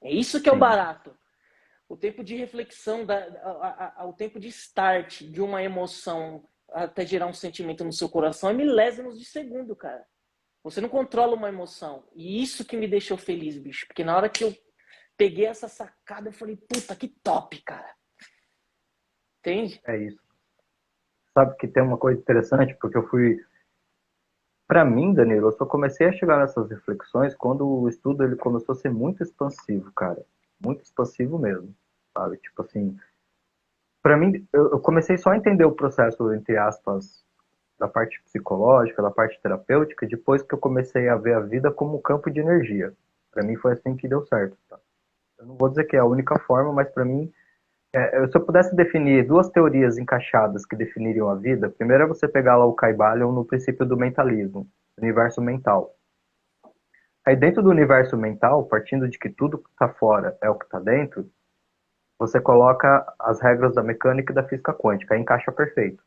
É isso que é o Sim, barato. O tempo de reflexão, o tempo de start de uma emoção até gerar um sentimento no seu coração é milésimos de segundo, cara. Você não controla uma emoção. E isso que me deixou feliz, bicho. Porque na hora que eu peguei essa sacada, eu falei, puta, que top, cara. Entende? é isso. Sabe que tem uma coisa interessante, porque eu fui. Para mim, Danilo, eu só comecei a chegar nessas reflexões quando o estudo ele começou a ser muito expansivo, cara. Muito expansivo mesmo, sabe? Tipo assim, para mim, eu comecei só a entender o processo, entre aspas, da parte psicológica, da parte terapêutica, depois que eu comecei a ver a vida como um campo de energia. Para mim foi assim que deu certo, tá? Eu não vou dizer que é a única forma, mas para mim, se eu pudesse definir duas teorias encaixadas que definiriam a vida, primeiro é você pegar lá o Caibalion no princípio do mentalismo, universo mental. Aí dentro do universo mental, partindo de que tudo que está fora é o que está dentro, você coloca as regras da mecânica e da física quântica, aí encaixa perfeito.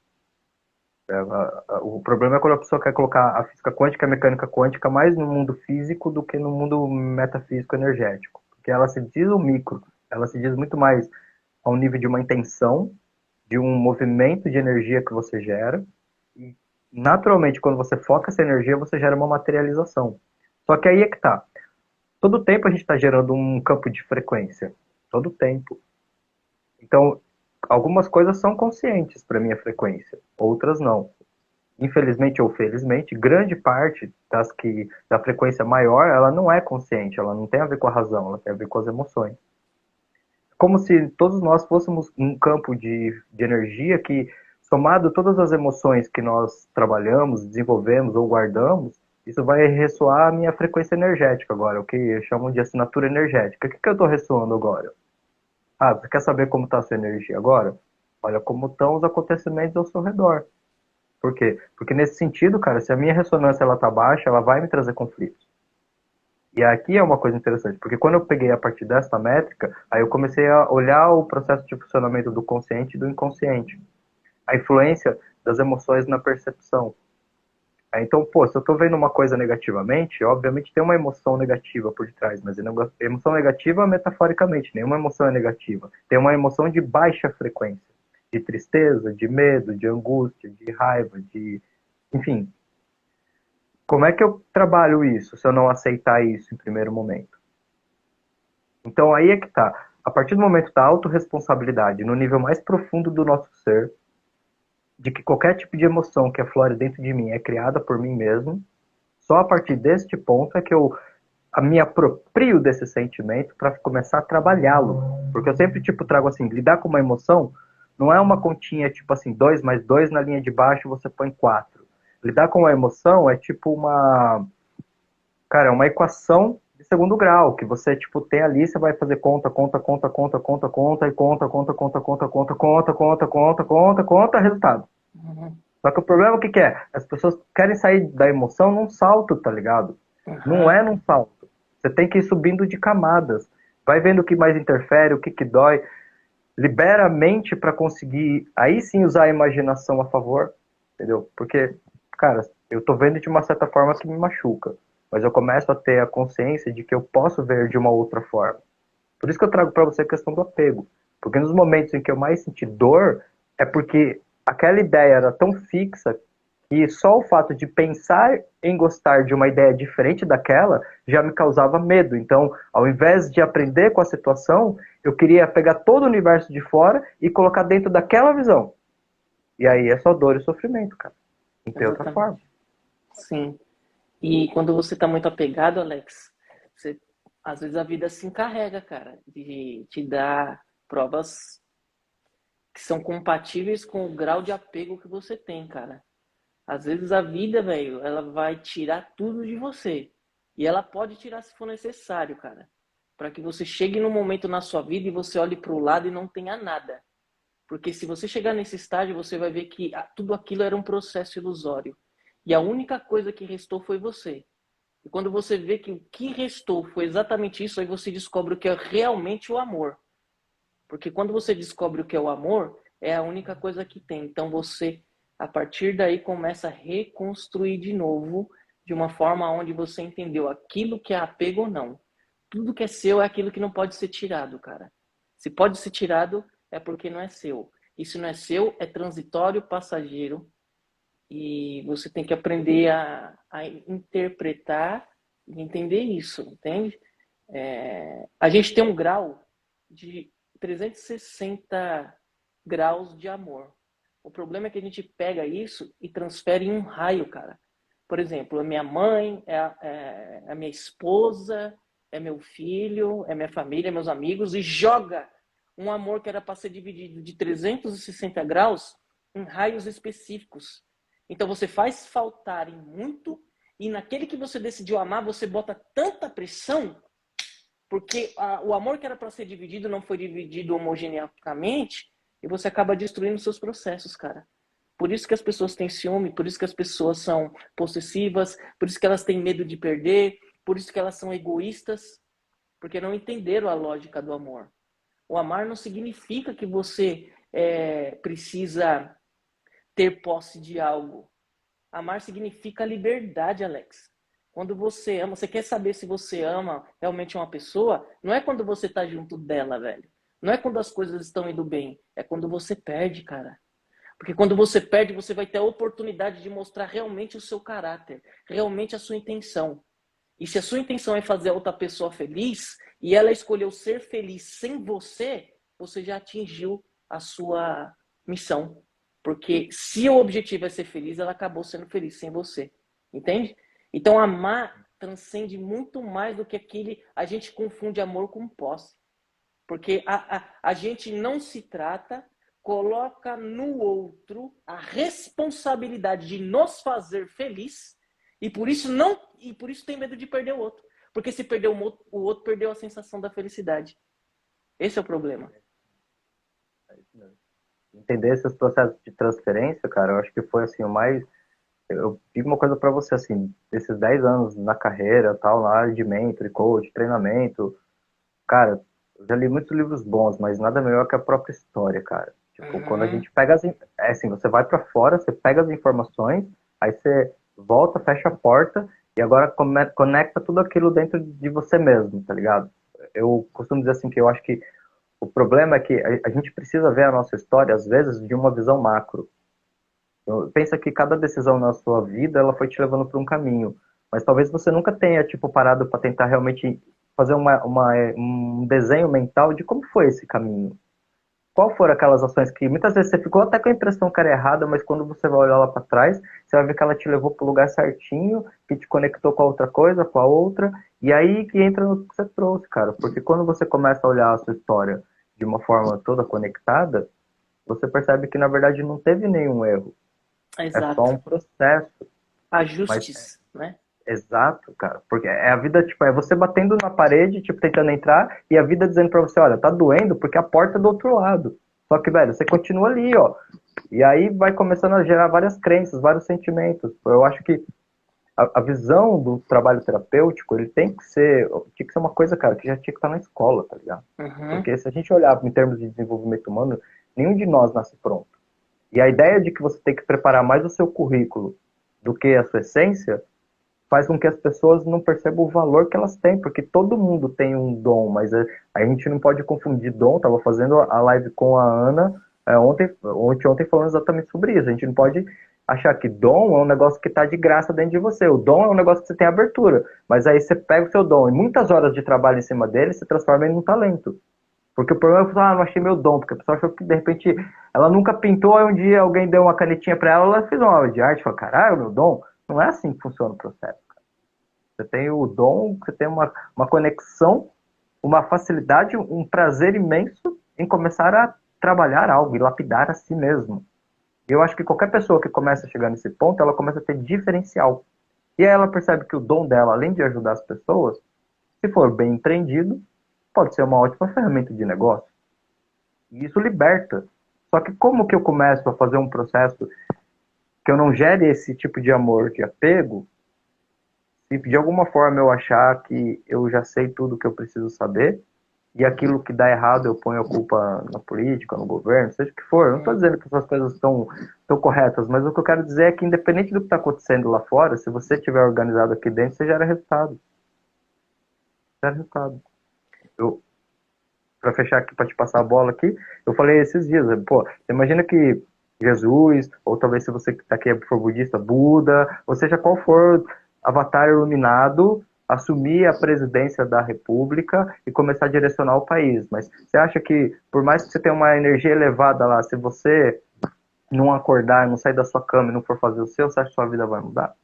O problema é quando a pessoa quer colocar a física quântica e a mecânica quântica mais no mundo físico do que no mundo metafísico energético. Porque ela se diz o micro, ela se diz muito mais ao nível de uma intenção, de um movimento de energia que você gera. E, naturalmente, quando você foca essa energia, você gera uma materialização. Só que aí é que tá. Todo tempo a gente está gerando um campo de frequência. Todo tempo. Então, algumas coisas são conscientes para minha frequência, outras não. Infelizmente ou felizmente, grande parte das que da frequência maior, ela não é consciente, ela não tem a ver com a razão, ela tem a ver com as emoções. Como se todos nós fôssemos um campo de energia que, somado todas as emoções que nós trabalhamos, desenvolvemos ou guardamos, isso vai ressoar a minha frequência energética agora, o que chamam de assinatura energética. O que eu estou ressoando agora? Ah, você quer saber como está a sua energia agora? Olha como estão os acontecimentos ao seu redor. Por quê? Porque nesse sentido, cara, se a minha ressonância ela tá baixa, ela vai me trazer conflitos. E aqui é uma coisa interessante, porque quando eu peguei a partir dessa métrica, aí eu comecei a olhar o processo de funcionamento do consciente e do inconsciente. A influência das emoções na percepção. Então, pô, se eu tô vendo uma coisa negativamente, obviamente tem uma emoção negativa por detrás, mas emoção negativa metaforicamente, nenhuma emoção é negativa. Tem uma emoção de baixa frequência, de tristeza, de medo, de angústia, de raiva, de, enfim, como é que eu trabalho isso se eu não aceitar isso em primeiro momento? Então aí é que tá. A partir do momento da autorresponsabilidade, no nível mais profundo do nosso ser, de que qualquer tipo de emoção que aflore dentro de mim é criada por mim mesmo, só a partir deste ponto é que eu me aproprio desse sentimento para começar a trabalhá-lo. Porque eu sempre, tipo, trago assim, lidar com uma emoção não é uma continha, tipo assim, 2 mais 2 na linha de baixo você põe 4. Lidar com a emoção é tipo uma, cara, é uma equação de segundo grau, que você, tipo, tem ali, você vai fazer conta, conta, conta, conta, conta, conta, e conta, conta, conta, conta, conta, conta, conta, conta, conta, conta, resultado. Uhum. Só que o problema o que que é? As pessoas querem sair da emoção num salto, tá ligado? Não Uhum. é num salto. Você tem que ir subindo de camadas. Vai vendo o que mais interfere, o que que dói. Libera a mente para conseguir, aí sim, usar a imaginação a favor, entendeu? Porque, cara, eu tô vendo de uma certa forma que me machuca. Mas eu começo a ter a consciência de que eu posso ver de uma outra forma. Por isso que eu trago para você a questão do apego. Porque nos momentos em que eu mais senti dor, é porque aquela ideia era tão fixa que só o fato de pensar em gostar de uma ideia diferente daquela já me causava medo. Então, ao invés de aprender com a situação, eu queria pegar todo o universo de fora e colocar dentro daquela visão. E aí é só dor e sofrimento, cara. Não tem outra Exatamente. forma. Sim. E quando você tá muito apegado, Alex, você, às vezes a vida se encarrega, cara, de te dar provas que são compatíveis com o grau de apego que você tem, cara. Às vezes a vida, velho, ela vai tirar tudo de você. E ela pode tirar se for necessário, cara. Para que você chegue num momento na sua vida e você olhe para o lado e não tenha nada. Porque se você chegar nesse estágio, você vai ver que tudo aquilo era um processo ilusório. E a única coisa que restou foi você. E quando você vê que o que restou foi exatamente isso, aí você descobre o que é realmente o amor. Porque quando você descobre o que é o amor, é a única coisa que tem. Então você, a partir daí, começa a reconstruir de novo, de uma forma onde você entendeu aquilo que é apego ou não. Tudo que é seu é aquilo que não pode ser tirado, cara. Se pode ser tirado, é porque não é seu. E se não é seu, é transitório, passageiro. E você tem que aprender a interpretar e entender isso, entende? A gente tem um grau de 360 graus de amor. O problema é que a gente pega isso e transfere em um raio, cara. Por exemplo, a minha mãe, a minha esposa, é meu filho, é minha família, é meus amigos, e joga um amor que era para ser dividido de 360 graus em raios específicos. Então você faz faltar em muito, e naquele que você decidiu amar, você bota tanta pressão porque o amor que era para ser dividido não foi dividido homogeneamente e você acaba destruindo seus processos, cara. Por isso que as pessoas têm ciúme, por isso que as pessoas são possessivas, por isso que elas têm medo de perder, por isso que elas são egoístas, porque não entenderam a lógica do amor. O amar não significa que você precisa ter posse de algo. Amar significa liberdade, Alex. Quando você ama, você quer saber se você ama realmente uma pessoa, não é quando você tá junto dela, velho. Não é quando as coisas estão indo bem, é quando você perde, cara. Porque quando você perde, você vai ter a oportunidade de mostrar realmente o seu caráter, realmente a sua intenção. E se a sua intenção é fazer a outra pessoa feliz e ela escolheu ser feliz sem você, você já atingiu a sua missão. Porque se o objetivo é ser feliz, ela acabou sendo feliz sem você. Entende? Então amar transcende muito mais do que aquele. A gente confunde amor com posse. Porque a gente não se trata, coloca no outro a responsabilidade de nos fazer feliz e por isso não e por isso tem medo de perder o outro. Porque se perder o outro perdeu a sensação da felicidade. Esse é o problema. Entender esses processos de transferência, cara, eu acho que foi assim o mais. Eu digo uma coisa para você, assim, desses 10 anos na carreira, tal, na área de mentor, coach, treinamento, cara, eu já li muitos livros bons, mas nada melhor que a própria história, cara. Tipo, quando a Uhum. gente pega é assim, você vai para fora, você pega as informações, aí você volta, fecha a porta e agora conecta tudo aquilo dentro de você mesmo, tá ligado? Eu costumo dizer assim que eu acho que o problema é que a gente precisa ver a nossa história, às vezes, de uma visão macro. Então, pensa que cada decisão na sua vida, ela foi te levando para um caminho. Mas talvez você nunca tenha, tipo, parado para tentar realmente fazer um desenho mental de como foi esse caminho. Qual foram aquelas ações que muitas vezes você ficou até com a impressão que era errada, mas quando você vai olhar lá para trás, você vai ver que ela te levou para o lugar certinho, que te conectou com a outra coisa, com a outra, e aí que entra no que você trouxe, cara. Porque quando você começa a olhar a sua história de uma forma toda conectada, você percebe que na verdade não teve nenhum erro. É só Exato. um processo. Mas Ajustes, né? exato, cara. Porque é a vida, tipo, é você batendo na parede, tipo, tentando entrar, e a vida dizendo pra você, olha, tá doendo porque a porta é do outro lado. Só que, velho, você continua ali, ó. E aí vai começando a gerar várias crenças, vários sentimentos. Eu acho que a visão do trabalho terapêutico, ele tinha que ser uma coisa, cara, que já tinha que estar na escola, tá ligado? Uhum. Porque se a gente olhar em termos de desenvolvimento humano, nenhum de nós nasce pronto. E a ideia de que você tem que preparar mais o seu currículo do que a sua essência faz com que as pessoas não percebam o valor que elas têm, porque todo mundo tem um dom, mas a gente não pode confundir dom. Estava fazendo a live com a Ana ontem falando exatamente sobre isso. A gente não pode achar que dom é um negócio que está de graça dentro de você. O dom é um negócio que você tem abertura, mas aí você pega o seu dom e muitas horas de trabalho em cima dele se transforma em um talento. Porque o problema é que não achei meu dom, porque a pessoa achou que de repente ela nunca pintou, aí um dia alguém deu uma canetinha para ela, ela fez uma aula de arte, falou, caralho, meu dom. Não é assim que funciona o processo. Você tem o dom, você tem uma conexão, uma facilidade, um prazer imenso em começar a trabalhar algo e lapidar a si mesmo. E eu acho que qualquer pessoa que começa a chegar nesse ponto, ela começa a ter diferencial. E aí ela percebe que o dom dela, além de ajudar as pessoas, se for bem empreendido, pode ser uma ótima ferramenta de negócio. E isso liberta. Só que como que eu começo a fazer um processo que eu não gere esse tipo de amor, de apego, se de alguma forma eu achar que eu já sei tudo que eu preciso saber, e aquilo que dá errado eu ponho a culpa na política, no governo, seja o que for. Eu não estou Uhum. dizendo que essas coisas estão corretas, mas o que eu quero dizer é que independente do que está acontecendo lá fora, se você estiver organizado aqui dentro, você gera resultado. Gera resultado. Eu, para fechar aqui, para te passar a bola aqui, eu falei esses dias, pô, você imagina que Jesus, ou talvez se você que está aqui for budista, Buda, ou seja, qual for avatar iluminado, assumir a presidência da república e começar a direcionar o país. Mas você acha que, por mais que você tenha uma energia elevada lá, se você não acordar, não sair da sua cama e não for fazer o seu, você acha que sua vida vai mudar?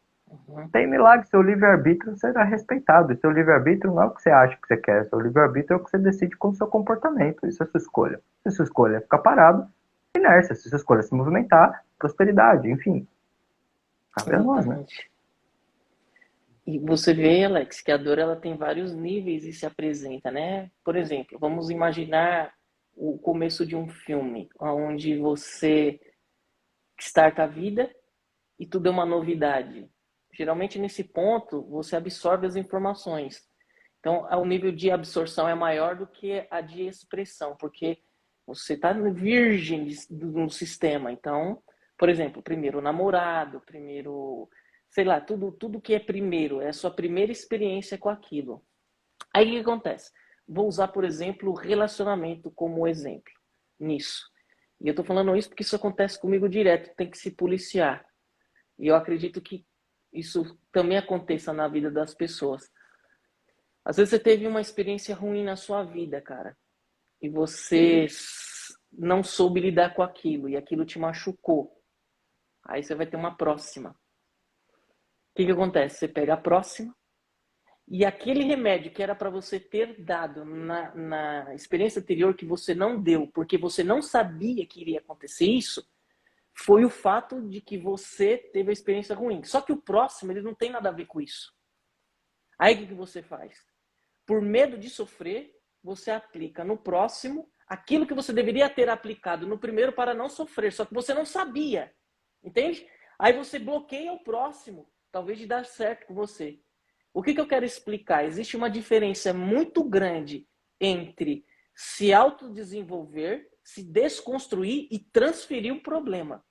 Uhum. Tem milagre, seu livre-arbítrio será respeitado. E seu livre-arbítrio não é o que você acha que você quer, seu livre-arbítrio é o que você decide com o seu comportamento. Isso é sua escolha. Se sua escolha é ficar parado, inércia. Se sua escolha é se movimentar, prosperidade, enfim. Cabe a nós, né? Exatamente. E você vê, Alex, que a dor ela tem vários níveis e se apresenta, né? Por exemplo, vamos imaginar o começo de um filme, onde você starta a vida e tudo é uma novidade. Geralmente nesse ponto você absorve as informações. Então, o nível de absorção é maior do que a de expressão, porque você está virgem no sistema. Então, por exemplo, primeiro o namorado, primeiro, sei lá, tudo que é primeiro, é a sua primeira experiência com aquilo. Aí o que acontece? Vou usar, por exemplo, o relacionamento como exemplo nisso. E eu estou falando isso porque isso acontece comigo direto, tem que se policiar. E eu acredito que isso também aconteça na vida das pessoas. Às vezes você teve uma experiência ruim na sua vida, cara, e você não soube lidar com aquilo, e aquilo te machucou. Aí você vai ter uma próxima. O que que acontece? Você pega a próxima, e aquele remédio que era para você ter dado na experiência anterior que você não deu, porque você não sabia que iria acontecer isso, foi o fato de que você teve a experiência ruim. Só que o próximo, ele não tem nada a ver com isso. Aí o que que você faz? Por medo de sofrer, você aplica no próximo aquilo que você deveria ter aplicado no primeiro para não sofrer, só que você não sabia. Entende? Aí você bloqueia o próximo, talvez de dar certo com você. O que eu quero explicar? Existe uma diferença muito grande entre se autodesenvolver, se desconstruir e transferir o problema.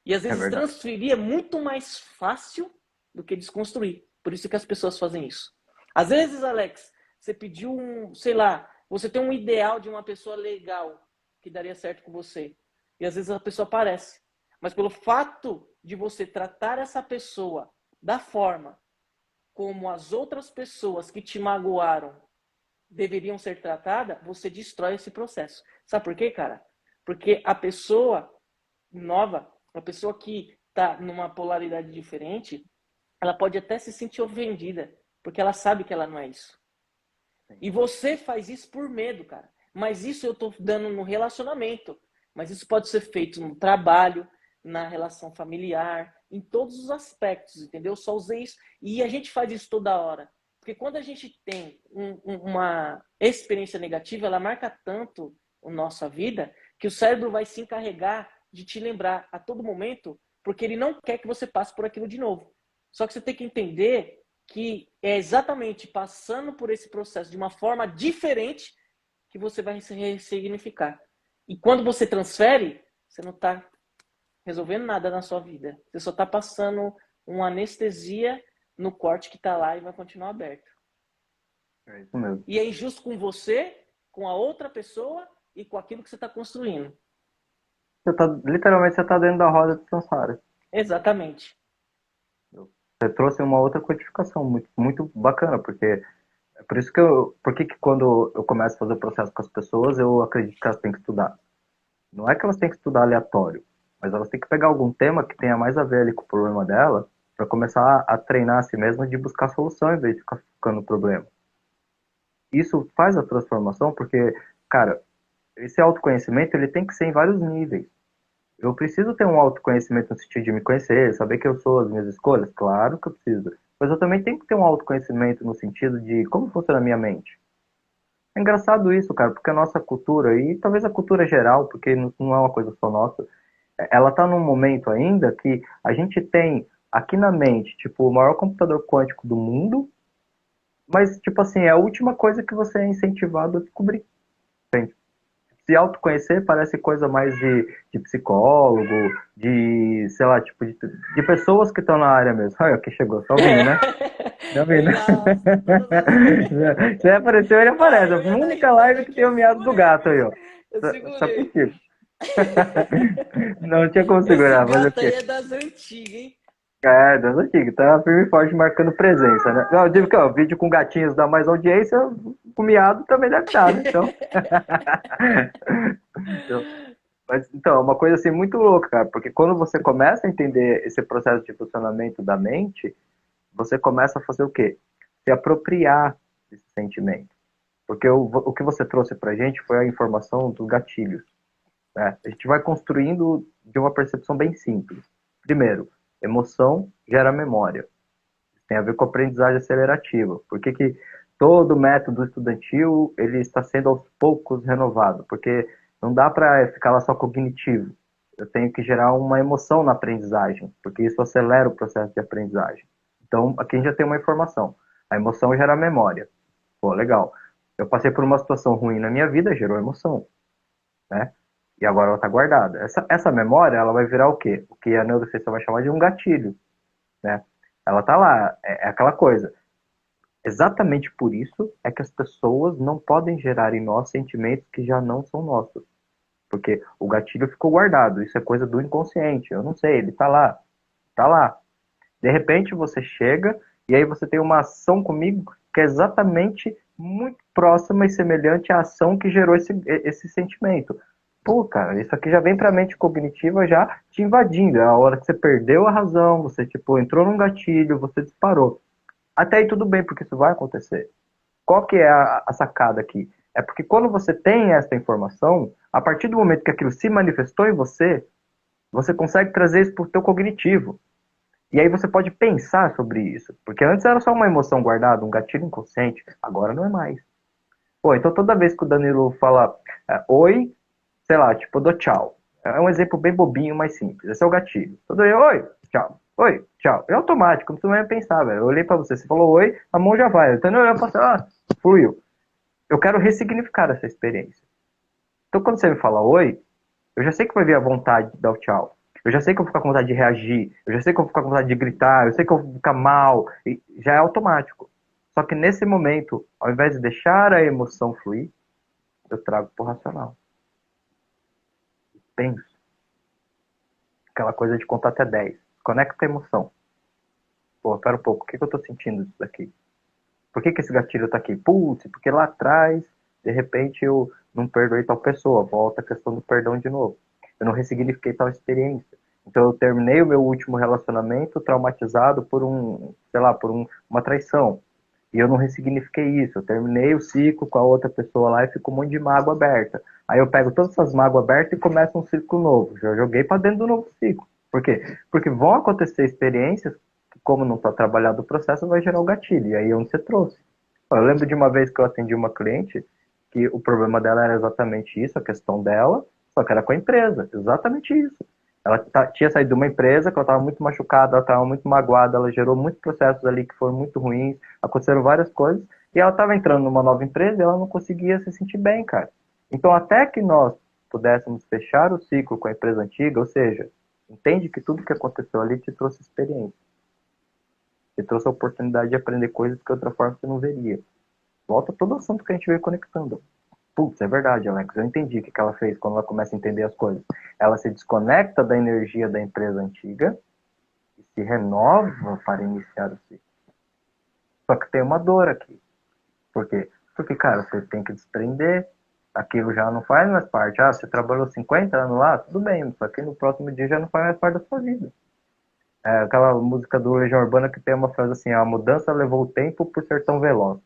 E às É vezes verdade. transferir é muito mais fácil do que desconstruir. Por isso que as pessoas fazem isso. Às vezes, Alex, você pediu sei lá, você tem um ideal de uma pessoa legal que daria certo com você. E às vezes a pessoa aparece. Mas pelo fato de você tratar essa pessoa da forma como as outras pessoas que te magoaram deveriam ser tratadas, você destrói esse processo. Sabe por quê, cara? Porque a pessoa nova, a pessoa que está numa polaridade diferente, ela pode até se sentir ofendida, porque ela sabe que ela não é isso. E você faz isso por medo, cara. Mas isso eu tô dando no relacionamento. Mas isso pode ser feito no trabalho, na relação familiar, em todos os aspectos, entendeu? Só usei isso. E a gente faz isso toda hora. Porque quando a gente tem uma experiência negativa, ela marca tanto a nossa vida que o cérebro vai se encarregar de te lembrar a todo momento, porque ele não quer que você passe por aquilo de novo. Só que você tem que entender que é exatamente passando por esse processo de uma forma diferente que você vai se ressignificar. E quando você transfere, você não está resolvendo nada na sua vida. Você só está passando uma anestesia no corte que está lá e vai continuar aberto. É isso mesmo. E é injusto com você, com a outra pessoa e com aquilo que você está construindo. Literalmente você está dentro da roda de samsara. Exatamente. Você trouxe uma outra codificação muito, muito bacana, porque é por isso que que quando eu começo a fazer o processo com as pessoas, eu acredito que elas têm que estudar. Não é que elas têm que estudar aleatório, mas elas têm que pegar algum tema que tenha mais a ver ali com o problema dela, para começar a treinar a si mesma de buscar solução em vez de ficar ficando no problema. Isso faz a transformação porque, cara, esse autoconhecimento ele tem que ser em vários níveis. Eu preciso ter um autoconhecimento no sentido de me conhecer, saber que eu sou as minhas escolhas? Claro que eu preciso. Mas eu também tenho que ter um autoconhecimento no sentido de como funciona a minha mente. É engraçado isso, cara, porque a nossa cultura, e talvez a cultura geral, porque não é uma coisa só nossa, ela tá num momento ainda que a gente tem aqui na mente, tipo, o maior computador quântico do mundo, mas, tipo assim, é a última coisa que você é incentivado a descobrir. Entende? Se autoconhecer parece coisa mais de psicólogo, de, sei lá, tipo, de pessoas que estão na área mesmo. Olha, aqui chegou, só vindo, né? Já vi, né? Nossa, todas as vezes. Se apareceu, ele Ah, aparece. A eu ia dar única risada live que aqui, tem o eu miado do segurei, gato aí, viu? ó. Eu Só segurei. contigo. Não tinha como Esse segurar, fazer o gato aí quê? é das antigas, hein? É, das antigas, tá firme e forte marcando presença, né? Não, eu digo que ó, vídeo com gatinhos dá mais audiência, com miado também deve dar, né? Então, então, mas, então, é uma coisa assim muito louca, cara, porque quando você começa a entender esse processo de funcionamento da mente, você começa a fazer o quê? Se apropriar desse sentimento. Porque o que você trouxe pra gente foi a informação dos gatilhos, né? A gente vai construindo de uma percepção bem simples. Primeiro, emoção gera memória. Tem a ver com a aprendizagem acelerativa. Por que, que todo método estudantil ele está sendo aos poucos renovado? Porque não dá para ficar lá só cognitivo. Eu tenho que gerar uma emoção na aprendizagem, porque isso acelera o processo de aprendizagem. Então, aqui a gente já tem uma informação. A emoção gera memória. Pô, legal. Eu passei por uma situação ruim na minha vida, gerou emoção, né? E agora ela está guardada. Essa memória, ela vai virar o quê? O que a neurociência vai chamar de um gatilho, né? Ela tá lá, é aquela coisa. Exatamente por isso é que as pessoas não podem gerar em nós sentimentos que já não são nossos. Porque o gatilho ficou guardado, isso é coisa do inconsciente. Eu não sei, ele tá lá, tá lá. De repente você chega e aí você tem uma ação comigo que é exatamente muito próxima e semelhante à ação que gerou esse sentimento. Pô, cara, isso aqui já vem pra mente cognitiva já te invadindo. É a hora que você perdeu a razão, você tipo entrou num gatilho, você disparou. Até aí tudo bem, porque isso vai acontecer. Qual que é a sacada aqui? É porque quando você tem essa informação, a partir do momento que aquilo se manifestou em você, você consegue trazer isso para o teu cognitivo. E aí você pode pensar sobre isso. Porque antes era só uma emoção guardada, um gatilho inconsciente. Agora não é mais. Pô, então toda vez que o Danilo fala oi, sei lá, tipo, eu dou tchau. É um exemplo bem bobinho, mais simples. Esse é o gatilho. Todo dia, oi, tchau. Oi, tchau. É automático, não precisa nem pensar, velho. Eu olhei pra você, você falou oi, a mão já vai. Então eu passei, fluiu. Eu quero ressignificar essa experiência. Então quando você me fala oi, eu já sei que vai vir a vontade de dar o tchau. Eu já sei que eu vou ficar com vontade de reagir. Eu já sei que eu vou ficar com vontade de gritar. Eu sei que eu vou ficar mal. E já é automático. Só que nesse momento, ao invés de deixar a emoção fluir, eu trago pro racional. Penso. Aquela coisa de contar até 10. Conecta a emoção. Pô, pera um pouco, o que eu tô sentindo disso daqui? Por que esse gatilho tá aqui? Putz, porque lá atrás, de repente, eu não perdoei tal pessoa. Volta a questão do perdão de novo. Eu não ressignifiquei tal experiência. Então eu terminei o meu último relacionamento traumatizado por sei lá, uma traição. E eu não ressignifiquei isso. Eu terminei o ciclo com a outra pessoa lá e fico um monte de mágoa aberta. Aí eu pego todas essas mágoas abertas e começo um ciclo novo. Já joguei para dentro do novo ciclo. Por quê? Porque vão acontecer experiências que, como não está trabalhado o processo, vai gerar o gatilho. E aí é onde você trouxe. Eu lembro de uma vez que eu atendi uma cliente que o problema dela era exatamente isso, a questão dela, só que era com a empresa. Exatamente isso. Ela tinha saído de uma empresa que ela estava muito machucada, ela estava muito magoada, ela gerou muitos processos ali que foram muito ruins, aconteceram várias coisas, e ela estava entrando numa nova empresa e ela não conseguia se sentir bem, cara. Então, até que nós pudéssemos fechar o ciclo com a empresa antiga, ou seja, entende que tudo que aconteceu ali te trouxe experiência, te trouxe a oportunidade de aprender coisas que de outra forma você não veria. Volta todo o assunto que a gente veio conectando. Putz, é verdade, Alex, eu entendi o que ela fez quando ela começa a entender as coisas. Ela se desconecta da energia da empresa antiga e se renova para iniciar o ciclo. Só que tem uma dor aqui. Por quê? Porque, cara, você tem que desprender, aquilo já não faz mais parte. Ah, você trabalhou 50 anos lá, tudo bem, só que no próximo dia já não faz mais parte da sua vida. É aquela música do Legião Urbana que tem uma frase assim, a mudança levou o tempo por ser tão veloz.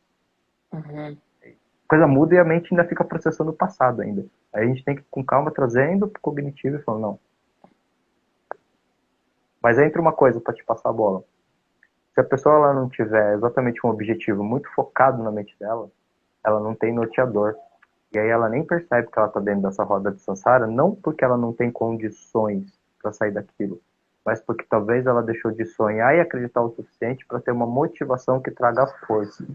Uhum. A coisa muda e a mente ainda fica processando o passado ainda. Aí a gente tem que, com calma, trazendo pro cognitivo e falando, não. Mas entra uma coisa para te passar a bola. Se a pessoa ela não tiver exatamente um objetivo muito focado na mente dela, ela não tem norteador. E aí ela nem percebe que ela está dentro dessa roda de samsara, não porque ela não tem condições para sair daquilo, mas porque talvez ela deixou de sonhar e acreditar o suficiente para ter uma motivação que traga força.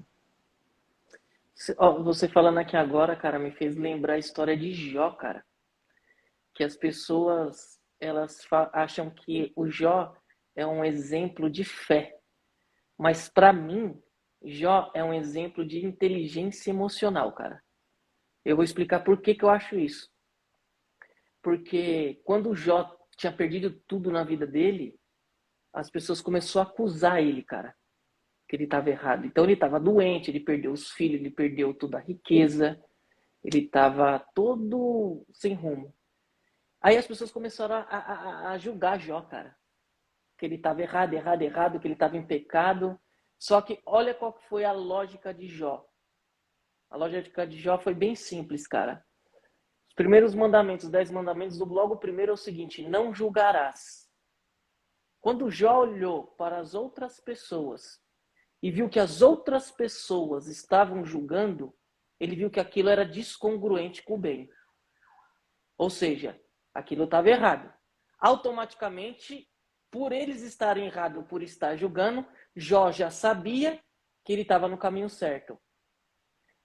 Ó, você falando aqui agora, cara, me fez lembrar a história de Jó, cara. Que as pessoas, elas acham que o Jó é um exemplo de fé. Mas para mim, Jó é um exemplo de inteligência emocional, cara. Eu vou explicar por que que eu acho isso. Porque quando o Jó tinha perdido tudo na vida dele, as pessoas começaram a acusar ele, cara, que ele estava errado. Então ele estava doente, ele perdeu os filhos, ele perdeu toda a riqueza, ele estava todo sem rumo. Aí as pessoas começaram a julgar Jó, cara. Que ele estava errado, errado, errado, que ele estava em pecado. Só que olha qual foi a lógica de Jó. A lógica de Jó foi bem simples, cara. Os primeiros mandamentos, os 10 mandamentos, logo o primeiro é o seguinte: não julgarás. Quando Jó olhou para as outras pessoas e viu que as outras pessoas estavam julgando, ele viu que aquilo era descongruente com o bem. Ou seja, aquilo estava errado. Automaticamente, por eles estarem errados, por estar julgando, Jó já sabia que ele estava no caminho certo.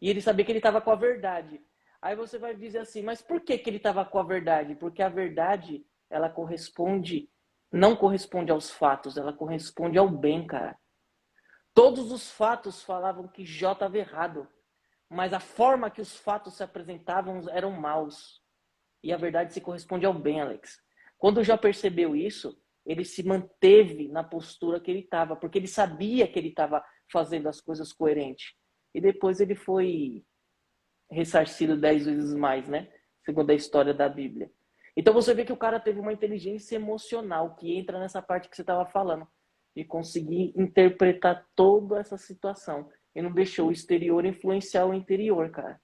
E ele sabia que ele estava com a verdade. Aí você vai dizer assim, mas por que que ele estava com a verdade? Porque a verdade, ela não corresponde aos fatos, ela corresponde ao bem, cara. Todos os fatos falavam que Jó estava errado, mas a forma que os fatos se apresentavam eram maus. E a verdade se corresponde ao bem, Alex. Quando Jó percebeu isso, ele se manteve na postura que ele estava, porque ele sabia que ele estava fazendo as coisas coerentes. E depois ele foi ressarcido 10 vezes mais, né? Segundo a história da Bíblia. Então você vê que o cara teve uma inteligência emocional que entra nessa parte que você estava falando, de conseguir interpretar toda essa situação. E não deixou o exterior influenciar o interior, cara.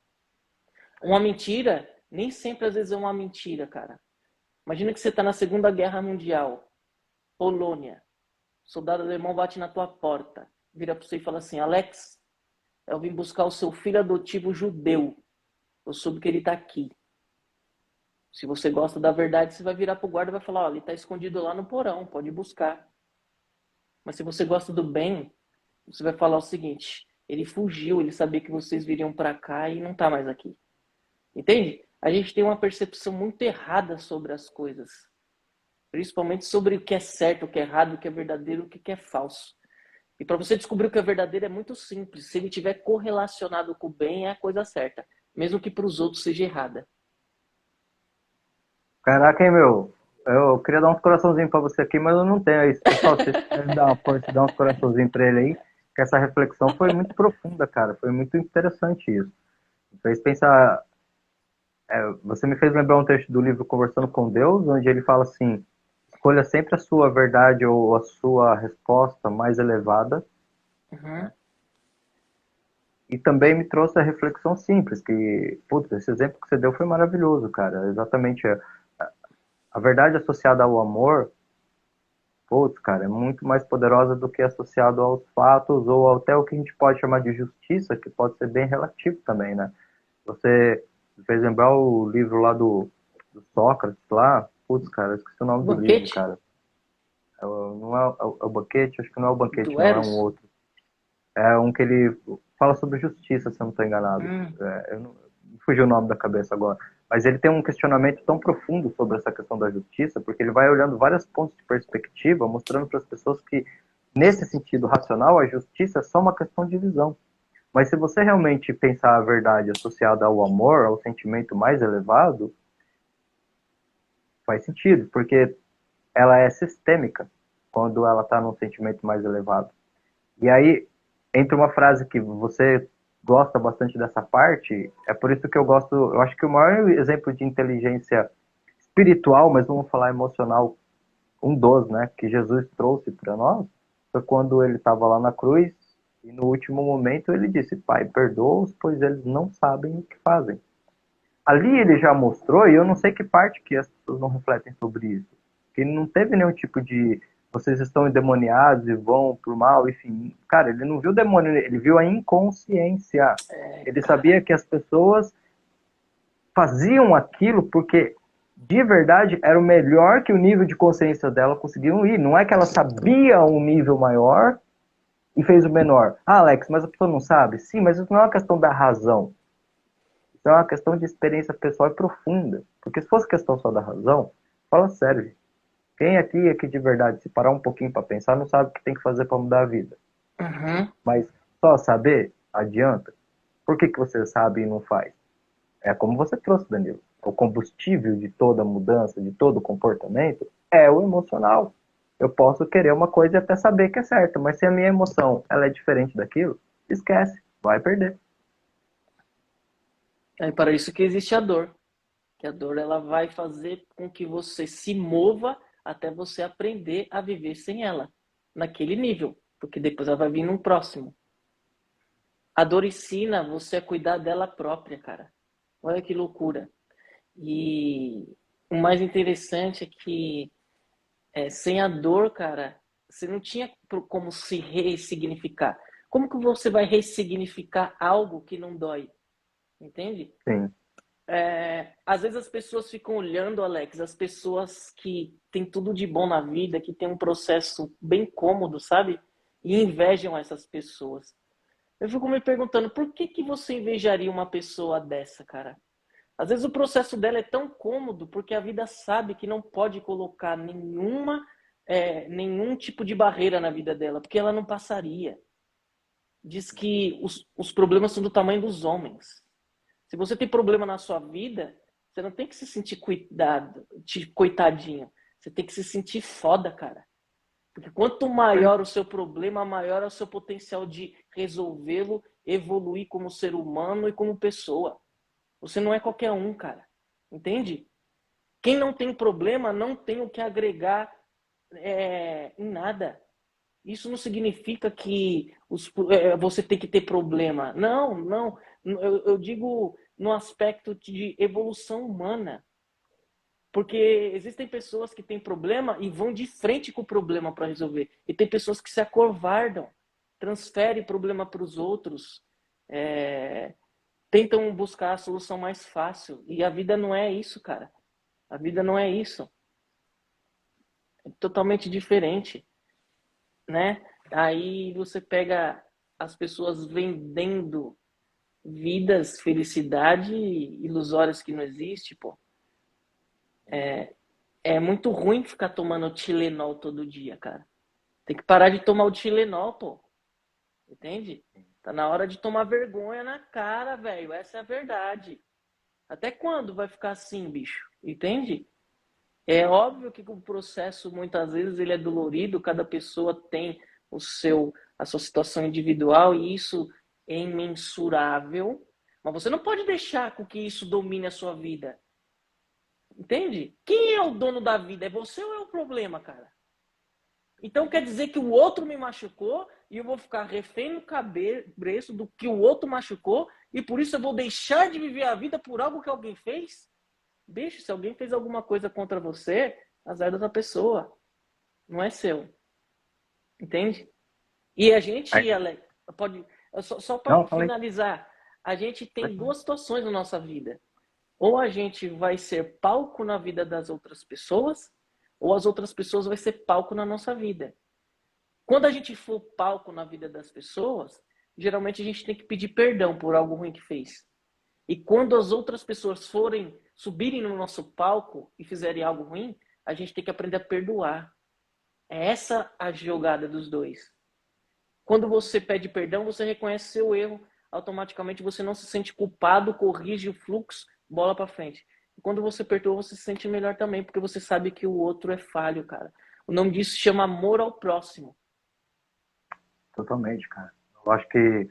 Uma mentira, nem sempre às vezes é uma mentira, cara. Imagina que você está na Segunda Guerra Mundial, Polônia, soldado alemão bate na tua porta, vira para você e fala assim, Alex, eu vim buscar o seu filho adotivo judeu. Eu soube que ele está aqui. Se você gosta da verdade, você vai virar pro guarda e vai falar, ó, ele está escondido lá no porão, pode buscar. Mas se você gosta do bem, você vai falar o seguinte, ele fugiu, ele sabia que vocês viriam para cá e não está mais aqui. Entende? A gente tem uma percepção muito errada sobre as coisas. Principalmente sobre o que é certo, o que é errado, o que é verdadeiro, o que é falso. E para você descobrir o que é verdadeiro é muito simples. Se ele estiver correlacionado com o bem, é a coisa certa. Mesmo que para os outros seja errada. Caraca, hein, meu? Eu queria dar uns coraçãozinhos pra você aqui, mas eu não tenho isso. Pessoal, se vocês puderem dar uma força e dar uns coraçãozinhos pra ele aí, que essa reflexão foi muito profunda, cara. Foi muito interessante isso. Me fez pensar. Você me fez lembrar um trecho do livro Conversando com Deus, onde ele fala assim: escolha sempre a sua verdade ou a sua resposta mais elevada. Uhum. E também me trouxe a reflexão simples, que, putz, esse exemplo que você deu foi maravilhoso, cara. Exatamente. A verdade associada ao amor, putz, cara, é muito mais poderosa do que associado aos fatos ou até o que a gente pode chamar de justiça, que pode ser bem relativo também, né? Você fez lembrar o livro lá do Sócrates lá, putz, cara, eu esqueci o nome do livro, Banquete cara. Não é, é o Banquete? Acho que não é o Banquete, do não, é um Eros. outro. É um que ele fala sobre justiça, se eu não estou enganado. Hum, Eu não, me fugiu o nome da cabeça agora. Mas ele tem um questionamento tão profundo sobre essa questão da justiça, porque ele vai olhando vários pontos de perspectiva, mostrando para as pessoas que, nesse sentido racional, a justiça é só uma questão de visão. Mas se você realmente pensar a verdade associada ao amor, ao sentimento mais elevado, faz sentido, porque ela é sistêmica quando ela está num sentimento mais elevado. E aí, entre uma frase que você gosta bastante dessa parte, é por isso que eu gosto, eu acho que o maior exemplo de inteligência espiritual, mas vamos falar emocional, um dos, né, que Jesus trouxe para nós, foi quando ele estava lá na cruz e no último momento ele disse: Pai, perdoa-os, pois eles não sabem o que fazem. Ali ele já mostrou, e eu não sei que parte que as pessoas não refletem sobre isso, que não teve nenhum tipo de vocês estão endemoniados e vão pro mal, enfim. Cara, ele não viu o demônio, ele viu a inconsciência. Ele cara. sabia que as pessoas faziam aquilo porque de verdade era o melhor que o nível de consciência dela conseguiam ir. Não é que ela sabia um nível maior e fez o menor. Ah, Alex, mas a pessoa não sabe? Sim, mas isso não é uma questão da razão. Isso é uma questão de experiência pessoal e profunda. Porque se fosse questão só da razão, fala sério, gente. Quem aqui de verdade, se parar um pouquinho para pensar, não sabe o que tem que fazer para mudar a vida. Uhum. Mas só saber adianta. Por que você sabe e não faz? É como você trouxe, Danilo. O combustível de toda mudança, de todo comportamento, é o emocional. Eu posso querer uma coisa e até saber que é certo, mas se a minha emoção ela é diferente daquilo, esquece, vai perder. É para isso que existe a dor. Que a dor ela vai fazer com que você se mova até você aprender a viver sem ela, naquele nível, porque depois ela vai vir num próximo. A dor ensina você a cuidar dela própria, cara. Olha que loucura. E o mais interessante é que sem a dor, cara, você não tinha como se ressignificar. Como que você vai ressignificar algo que não dói? Entende? Sim, Às vezes as pessoas ficam olhando, Alex, as pessoas que têm tudo de bom na vida, que têm um processo bem cômodo, sabe? E invejam essas pessoas. Eu fico me perguntando, por que que você invejaria uma pessoa dessa, cara? Às vezes o processo dela é tão cômodo porque a vida sabe que não pode colocar nenhum tipo de barreira na vida dela, porque ela não passaria. Diz que os problemas são do tamanho dos homens. Se você tem problema na sua vida, você não tem que se sentir coitadinho. Você tem que se sentir foda, cara. Porque quanto maior o seu problema, maior é o seu potencial de resolvê-lo, evoluir como ser humano e como pessoa. Você não é qualquer um, cara. Entende? Quem não tem problema não tem o que agregar em nada. Isso não significa que você tem que ter problema. Não, não. Eu digo no aspecto de evolução humana. Porque existem pessoas que têm problema e vão de frente com o problema para resolver. E tem pessoas que se acovardam, transferem problema para os outros, é, tentam buscar a solução mais fácil. E a vida não é isso, cara. A vida não é isso. É totalmente diferente, né? Aí você pega as pessoas vendendo vidas, felicidade ilusórias que não existe, pô. É muito ruim ficar tomando Tilenol todo dia, cara. Tem que parar de tomar o Tilenol, pô. Entende? Tá na hora de tomar vergonha na cara, velho. Essa é a verdade. Até quando vai ficar assim, bicho? Entende? É óbvio que o processo muitas vezes ele é dolorido, cada pessoa tem a sua situação individual e isso é imensurável, mas você não pode deixar com que isso domine a sua vida. Entende? Quem é o dono da vida? É você ou é o problema, cara? Então quer dizer que o outro me machucou e eu vou ficar refém no cabreço do que o outro machucou e por isso eu vou deixar de viver a vida por algo que alguém fez? Bicho, se alguém fez alguma coisa contra você, azar da pessoa, não é seu. Entende? E a Aí, gente, Alex, pode. Só para não, falei. finalizar, a gente tem duas situações na nossa vida. Ou a gente vai ser palco na vida das outras pessoas, ou as outras pessoas vão ser palco na nossa vida. Quando a gente for palco na vida das pessoas, geralmente a gente tem que pedir perdão por algo ruim que fez. E quando as outras pessoas forem subirem no nosso palco e fizerem algo ruim, a gente tem que aprender a perdoar. É essa a jogada dos dois. Quando você pede perdão, você reconhece seu erro, automaticamente você não se sente culpado, corrige o fluxo, bola para frente. E quando você perdoa, você se sente melhor também, porque você sabe que o outro é falho, cara. O nome disso chama amor ao próximo. Totalmente, cara. Eu acho que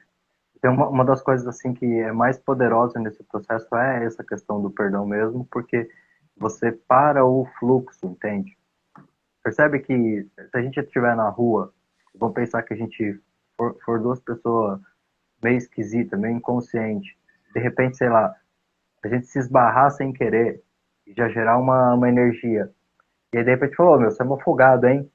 tem uma das coisas assim que é mais poderosa nesse processo é essa questão do perdão mesmo, porque você para o fluxo, entende? Percebe que se a gente estiver na rua, vamos pensar que a gente for duas pessoas meio esquisitas, meio inconsciente, de repente, sei lá, a gente se esbarrar sem querer e já gerar uma energia. E aí de repente falou, meu, você é um afogado, hein?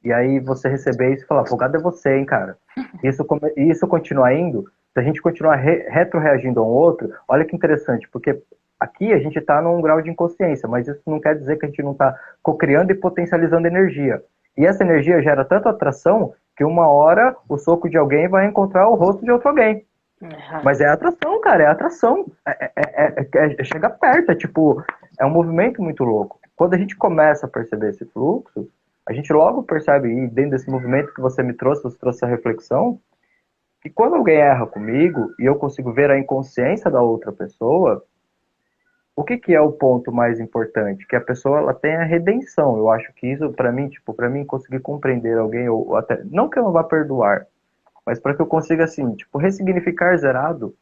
E aí você receber isso e falar, afogado é você, hein, cara? Isso continuar indo, se a gente continuar retro-reagindo a um outro, olha que interessante, porque aqui a gente está num grau de inconsciência, mas isso não quer dizer que a gente não está cocriando e potencializando energia. E essa energia gera tanta atração que uma hora o soco de alguém vai encontrar o rosto de outro alguém. Mas é atração, cara, é atração. Chega perto, é tipo, é um movimento muito louco. Quando a gente começa a perceber esse fluxo, a gente logo percebe, e dentro desse movimento que você trouxe essa reflexão, que quando alguém erra comigo e eu consigo ver a inconsciência da outra pessoa, o que, que é o ponto mais importante? Que a pessoa ela tenha redenção. Eu acho que isso, para mim, tipo, para mim conseguir compreender alguém, ou até, não que eu não vá perdoar, mas para que eu consiga, assim, tipo, ressignificar zerado,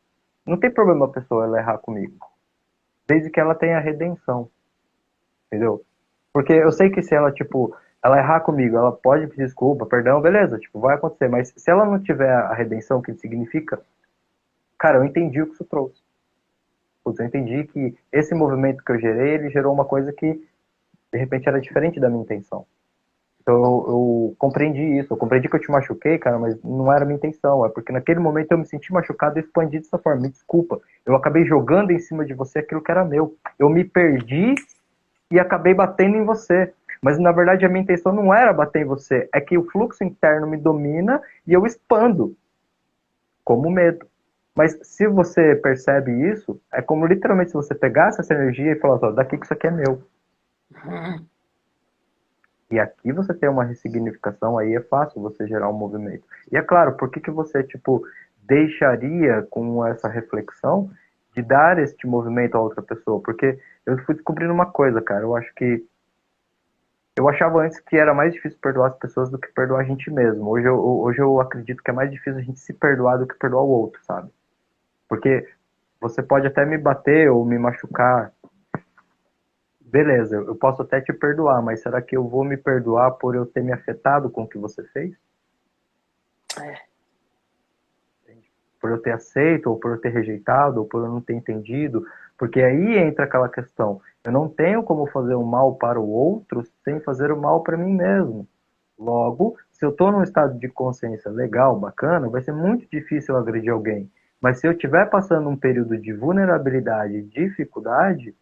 não tem problema a pessoa ela errar comigo, desde que ela tenha redenção, entendeu? Porque eu sei que se ela, tipo, ela errar comigo, ela pode pedir desculpa, perdão, beleza, tipo, vai acontecer, mas se ela não tiver a redenção, que significa, cara, eu entendi o que isso trouxe. Putz, eu entendi que esse movimento que eu gerei, ele gerou uma coisa que, de repente, era diferente da minha intenção. Então eu compreendi isso, eu compreendi que eu te machuquei, cara, mas não era a minha intenção. É porque naquele momento eu me senti machucado e expandi dessa forma. Me desculpa. Eu acabei jogando em cima de você aquilo que era meu. Eu me perdi e acabei batendo em você. Mas na verdade a minha intenção não era bater em você, é que o fluxo interno me domina e eu expando, como medo. Mas se você percebe isso, é como literalmente se você pegasse essa energia e falasse, ó, daqui que isso aqui é meu. E aqui você tem uma ressignificação, aí é fácil você gerar um movimento. E é claro, por que, que você, tipo, deixaria com essa reflexão de dar este movimento a outra pessoa? Porque eu fui descobrindo uma coisa, cara. Eu acho que. Eu achava antes que era mais difícil perdoar as pessoas do que perdoar a gente mesmo. Hoje eu acredito que é mais difícil a gente se perdoar do que perdoar o outro, sabe? Porque você pode até me bater ou me machucar. Beleza, eu posso até te perdoar, mas será que eu vou me perdoar por eu ter me afetado com o que você fez? É. Por eu ter aceito, ou por eu ter rejeitado, ou por eu não ter entendido, porque aí entra aquela questão, eu não tenho como fazer o mal para o outro sem fazer o mal para mim mesmo. Logo, se eu estou num estado de consciência legal, bacana, vai ser muito difícil eu agredir alguém. Mas se eu estiver passando um período de vulnerabilidade e dificuldade,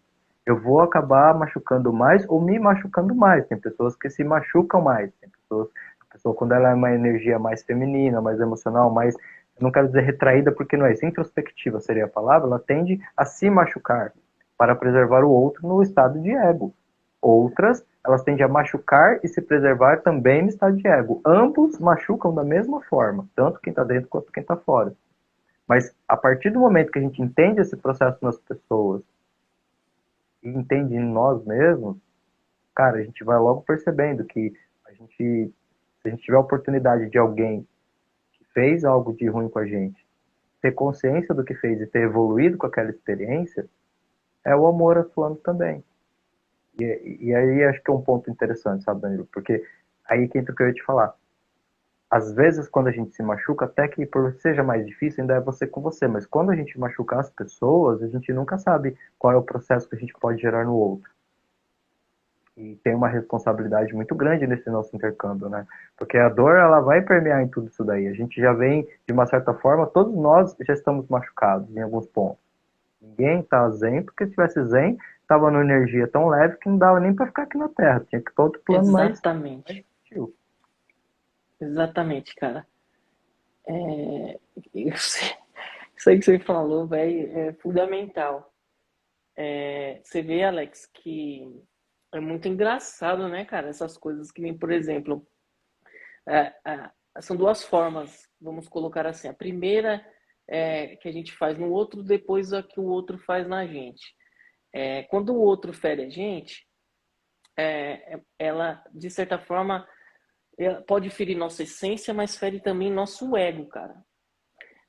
eu vou acabar machucando mais ou me machucando mais. Tem pessoas que se machucam mais, tem pessoas, a pessoa quando ela é uma energia mais feminina, mais emocional, mais, eu não quero dizer retraída porque não é isso, introspectiva seria a palavra, ela tende a se machucar para preservar o outro no estado de ego. Outras, elas tendem a machucar e se preservar também no estado de ego. Ambos machucam da mesma forma, tanto quem está dentro quanto quem está fora. Mas a partir do momento que a gente entende esse processo nas pessoas e entende em nós mesmos, cara, a gente vai logo percebendo que se a gente tiver a oportunidade de alguém que fez algo de ruim com a gente, ter consciência do que fez e ter evoluído com aquela experiência, é o amor atuando também. E aí acho que é um ponto interessante, sabe, Danilo? Porque aí que entra o que eu ia te falar. Às vezes, quando a gente se machuca, até que por seja mais difícil, ainda é você com você. Mas quando a gente machucar as pessoas, a gente nunca sabe qual é o processo que a gente pode gerar no outro. E tem uma responsabilidade muito grande nesse nosso intercâmbio, né? Porque a dor, ela vai permear em tudo isso daí. A gente já vem, de uma certa forma, todos nós já estamos machucados em alguns pontos. Ninguém tá zen, porque se tivesse zen, tava numa energia tão leve que não dava nem para ficar aqui na Terra. Tinha que ir para outro plano mais Exatamente. sutil. Exatamente, cara. É, eu sei- isso aí que você falou, velho, é fundamental. Você vê, Alex, que é muito engraçado, né, cara? Essas coisas que vem, por exemplo, são duas formas, vamos colocar assim. A primeira é que a gente faz no outro, depois a que o outro faz na gente. Quando o outro fere a gente, ela, de certa forma, ela pode ferir nossa essência, mas fere também nosso ego, cara.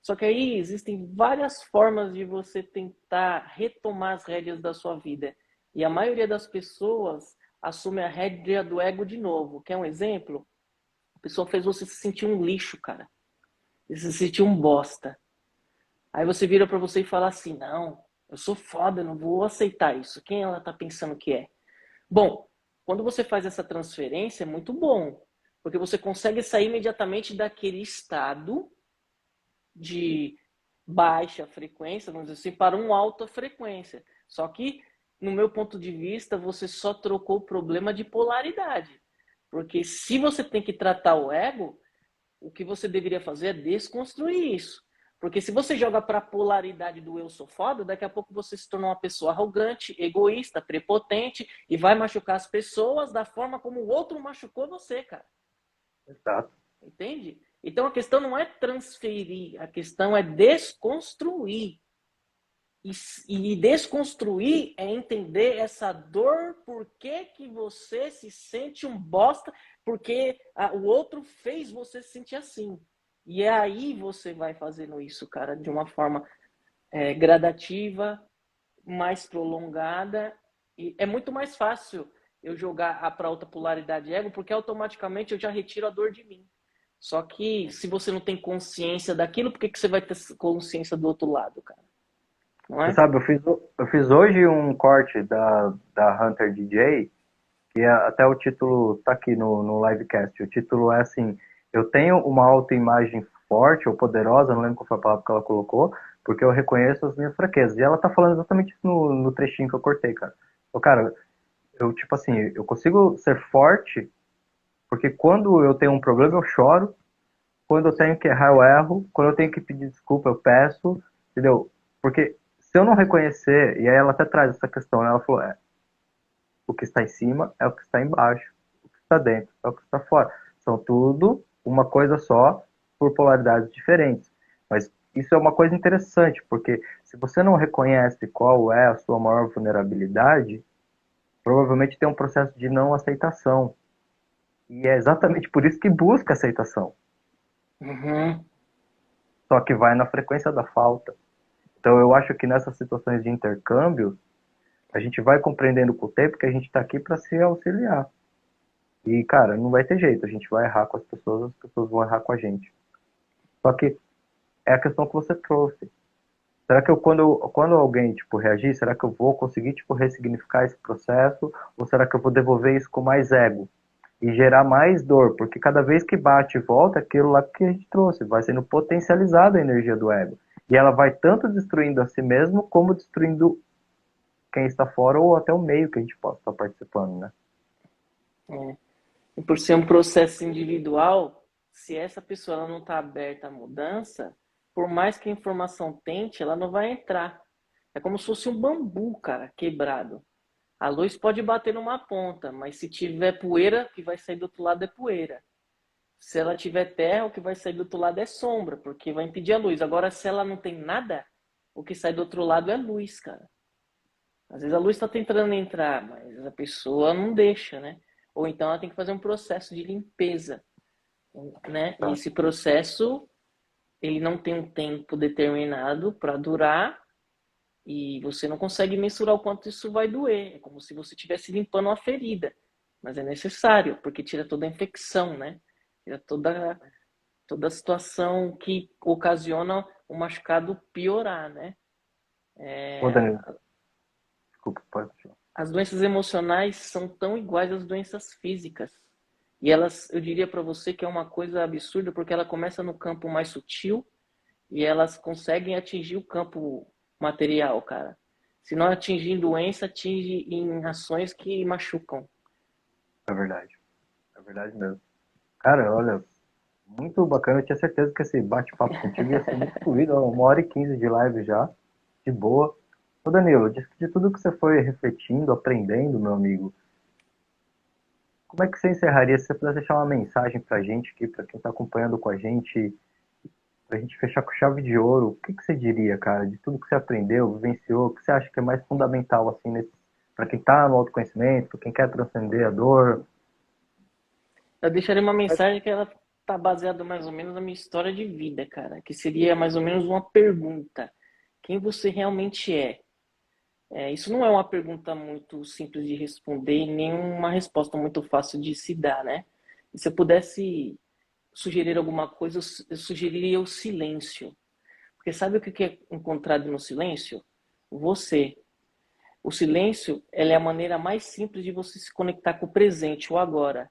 Só que aí existem várias formas de você tentar retomar as rédeas da sua vida. E a maioria das pessoas assume a rédea do ego de novo. Quer um exemplo? A pessoa fez você se sentir um lixo, cara. Você se sentir um bosta. Aí você vira pra você e fala assim: não, eu sou foda, eu não vou aceitar isso. Quem ela tá pensando que é? Bom, quando você faz essa transferência, é muito bom. Porque você consegue sair imediatamente daquele estado de baixa frequência, vamos dizer assim, para uma alta frequência. Só que, no meu ponto de vista, você só trocou o problema de polaridade. Porque se você tem que tratar o ego, o que você deveria fazer é desconstruir isso. Porque se você joga para a polaridade do eu sou foda, daqui a pouco você se torna uma pessoa arrogante, egoísta, prepotente e vai machucar as pessoas da forma como o outro machucou você, cara. Exato. Entende? Então a questão não é transferir, a questão é desconstruir. E desconstruir é entender essa dor, por que, que você se sente um bosta, porque o outro fez você se sentir assim. E é aí você vai fazendo isso, cara, de uma forma gradativa, mais prolongada. E é muito mais fácil eu jogar para outra polaridade ego, porque automaticamente eu já retiro a dor de mim. Só que se você não tem consciência daquilo, por que, que você vai ter consciência do outro lado, cara? Não Você é? sabe, eu fiz hoje um corte da Hunter DJ, que até o título tá aqui no livecast. O título é assim: eu tenho uma autoimagem forte ou poderosa, não lembro qual foi a palavra que ela colocou, porque eu reconheço as minhas fraquezas. E ela tá falando exatamente isso no trechinho que eu cortei, cara. Cara, eu, tipo assim, eu consigo ser forte, porque quando eu tenho um problema, eu choro. Quando eu tenho que errar, eu erro. Quando eu tenho que pedir desculpa, eu peço. Entendeu? Porque se eu não reconhecer, e aí ela até traz essa questão, né? Ela falou: o que está em cima é o que está embaixo. O que está dentro é o que está fora. São tudo uma coisa só, por polaridades diferentes. Mas isso é uma coisa interessante, porque se você não reconhece qual é a sua maior vulnerabilidade, provavelmente tem um processo de não aceitação. E é exatamente por isso que busca aceitação. Uhum. Só que vai na frequência da falta. Então eu acho que nessas situações de intercâmbio, a gente vai compreendendo com o tempo que a gente está aqui para se auxiliar. E, cara, não vai ter jeito. A gente vai errar com as pessoas vão errar com a gente. Só que é a questão que você trouxe. Será que quando alguém, tipo, reagir, será que eu vou conseguir, tipo, ressignificar esse processo? Ou será que eu vou devolver isso com mais ego? E gerar mais dor? Porque cada vez que bate e volta, é aquilo lá que a gente trouxe, vai sendo potencializada a energia do ego. E ela vai tanto destruindo a si mesmo, como destruindo quem está fora, ou até o meio que a gente possa estar participando, né? É. E por ser um processo individual, se essa pessoa ela não está aberta à mudança, por mais que a informação tente, ela não vai entrar. É como se fosse um bambu, cara, quebrado. A luz pode bater numa ponta, mas se tiver poeira, o que vai sair do outro lado é poeira. Se ela tiver terra, o que vai sair do outro lado é sombra, porque vai impedir a luz. Agora, se ela não tem nada, o que sai do outro lado é luz, cara. Às vezes a luz está tentando entrar, mas a pessoa não deixa, né? Ou então ela tem que fazer um processo de limpeza, né? E Tá. esse processo, ele não tem um tempo determinado para durar e você não consegue mensurar o quanto isso vai doer. É como se você estivesse limpando uma ferida, mas é necessário, porque tira toda a infecção, né? Tira toda a situação que ocasiona o machucado piorar, né? Ô, Danilo, desculpa, pode continuar. As doenças emocionais são tão iguais às doenças físicas. E elas, eu diria para você que é uma coisa absurda, porque ela começa no campo mais sutil e elas conseguem atingir o campo material, cara. Se não atingir em doença, atinge em ações que machucam. É verdade. É verdade mesmo. Cara, olha, muito bacana. Eu tinha certeza que esse bate-papo contigo ia ser muito fluido. Ó, 1h15 de live já, de boa. Ô Danilo, de tudo que você foi refletindo, aprendendo, meu amigo, como é que você encerraria? Se você pudesse deixar uma mensagem pra gente aqui, pra quem tá acompanhando com a gente, pra gente fechar com chave de ouro, o que que você diria, cara, de tudo que você aprendeu, vivenciou, o que você acha que é mais fundamental, assim, pra quem tá no autoconhecimento, pra quem quer transcender a dor? Eu deixaria uma mensagem que ela tá baseada mais ou menos na minha história de vida, cara, que seria mais ou menos uma pergunta: quem você realmente é? Isso não é uma pergunta muito simples de responder e nem uma resposta muito fácil de se dar, né? E se eu pudesse sugerir alguma coisa, eu sugeriria o silêncio. Porque sabe o que é encontrado no silêncio? Você. O silêncio, ela é a maneira mais simples de você se conectar com o presente, o agora.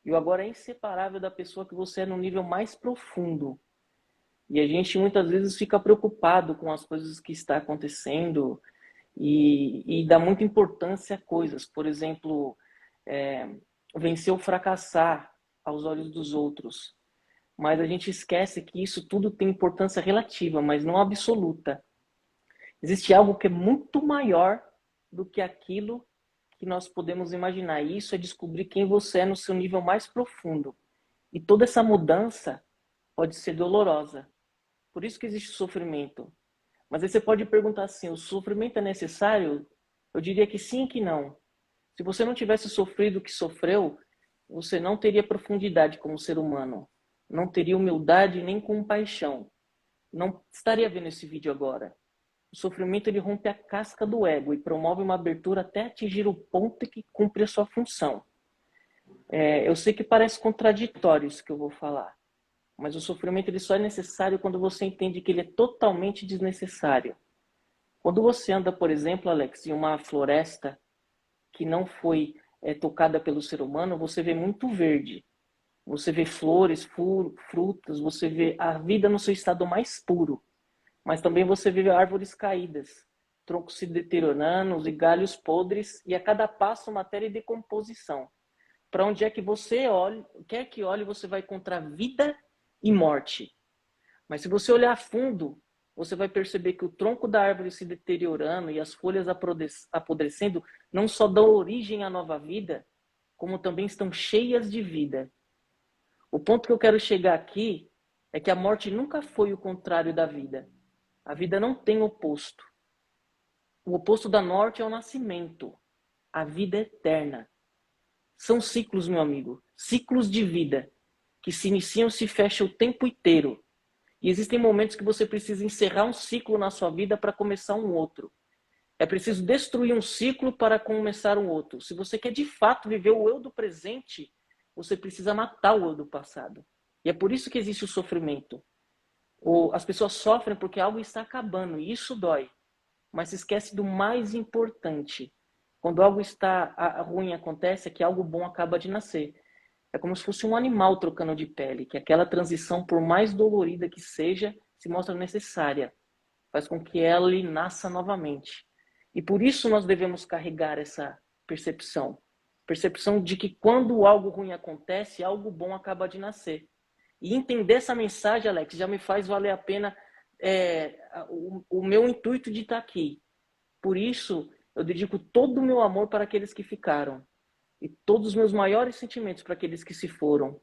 E o agora é inseparável da pessoa que você é no nível mais profundo. E a gente muitas vezes fica preocupado com as coisas que está acontecendo e dá muita importância a coisas. Por exemplo, é, vencer ou fracassar aos olhos dos outros. Mas a gente esquece que isso tudo tem importância relativa, mas não absoluta. Existe algo que é muito maior do que aquilo que nós podemos imaginar. E isso é descobrir quem você é no seu nível mais profundo. E toda essa mudança pode ser dolorosa. Por isso que existe sofrimento. Mas aí você pode perguntar assim: o sofrimento é necessário? Eu diria que sim e que não. Se você não tivesse sofrido o que sofreu, você não teria profundidade como ser humano. Não teria humildade nem compaixão. Não estaria vendo esse vídeo agora. O sofrimento ele rompe a casca do ego e promove uma abertura até atingir o ponto que cumpre a sua função. Eu sei que parece contraditório isso que eu vou falar, mas o sofrimento ele só é necessário quando você entende que ele é totalmente desnecessário. Quando você anda, por exemplo, Alex, em uma floresta que não foi tocada pelo ser humano, você vê muito verde. Você vê flores, frutas, você vê a vida no seu estado mais puro. Mas também você vê árvores caídas, troncos se deteriorando e galhos podres, e a cada passo matéria e decomposição. Para onde é que você olhe, quer que olhe, você vai encontrar vida e morte. Mas se você olhar a fundo, você vai perceber que o tronco da árvore se deteriorando e as folhas apodrecendo não só dão origem à nova vida, como também estão cheias de vida. O ponto que eu quero chegar aqui é que a morte nunca foi o contrário da vida. A vida não tem oposto. O oposto da morte é o nascimento. A vida é eterna. São ciclos, meu amigo. Ciclos de vida que se iniciam e se fecham o tempo inteiro. E existem momentos que você precisa encerrar um ciclo na sua vida para começar um outro. É preciso destruir um ciclo para começar um outro. Se você quer de fato viver o eu do presente, você precisa matar o eu do passado. E é por isso que existe o sofrimento. As pessoas sofrem porque algo está acabando e isso dói. Mas se esquece do mais importante. Quando algo está ruim acontece, é que algo bom acaba de nascer. É como se fosse um animal trocando de pele, que aquela transição, por mais dolorida que seja, se mostra necessária. Faz com que ela nasça novamente. E por isso nós devemos carregar essa percepção. Percepção de que quando algo ruim acontece, algo bom acaba de nascer. E entender essa mensagem, Alex, já me faz valer a pena o meu intuito de estar aqui. Por isso, eu dedico todo o meu amor para aqueles que ficaram. E todos os meus maiores sentimentos para aqueles que se foram.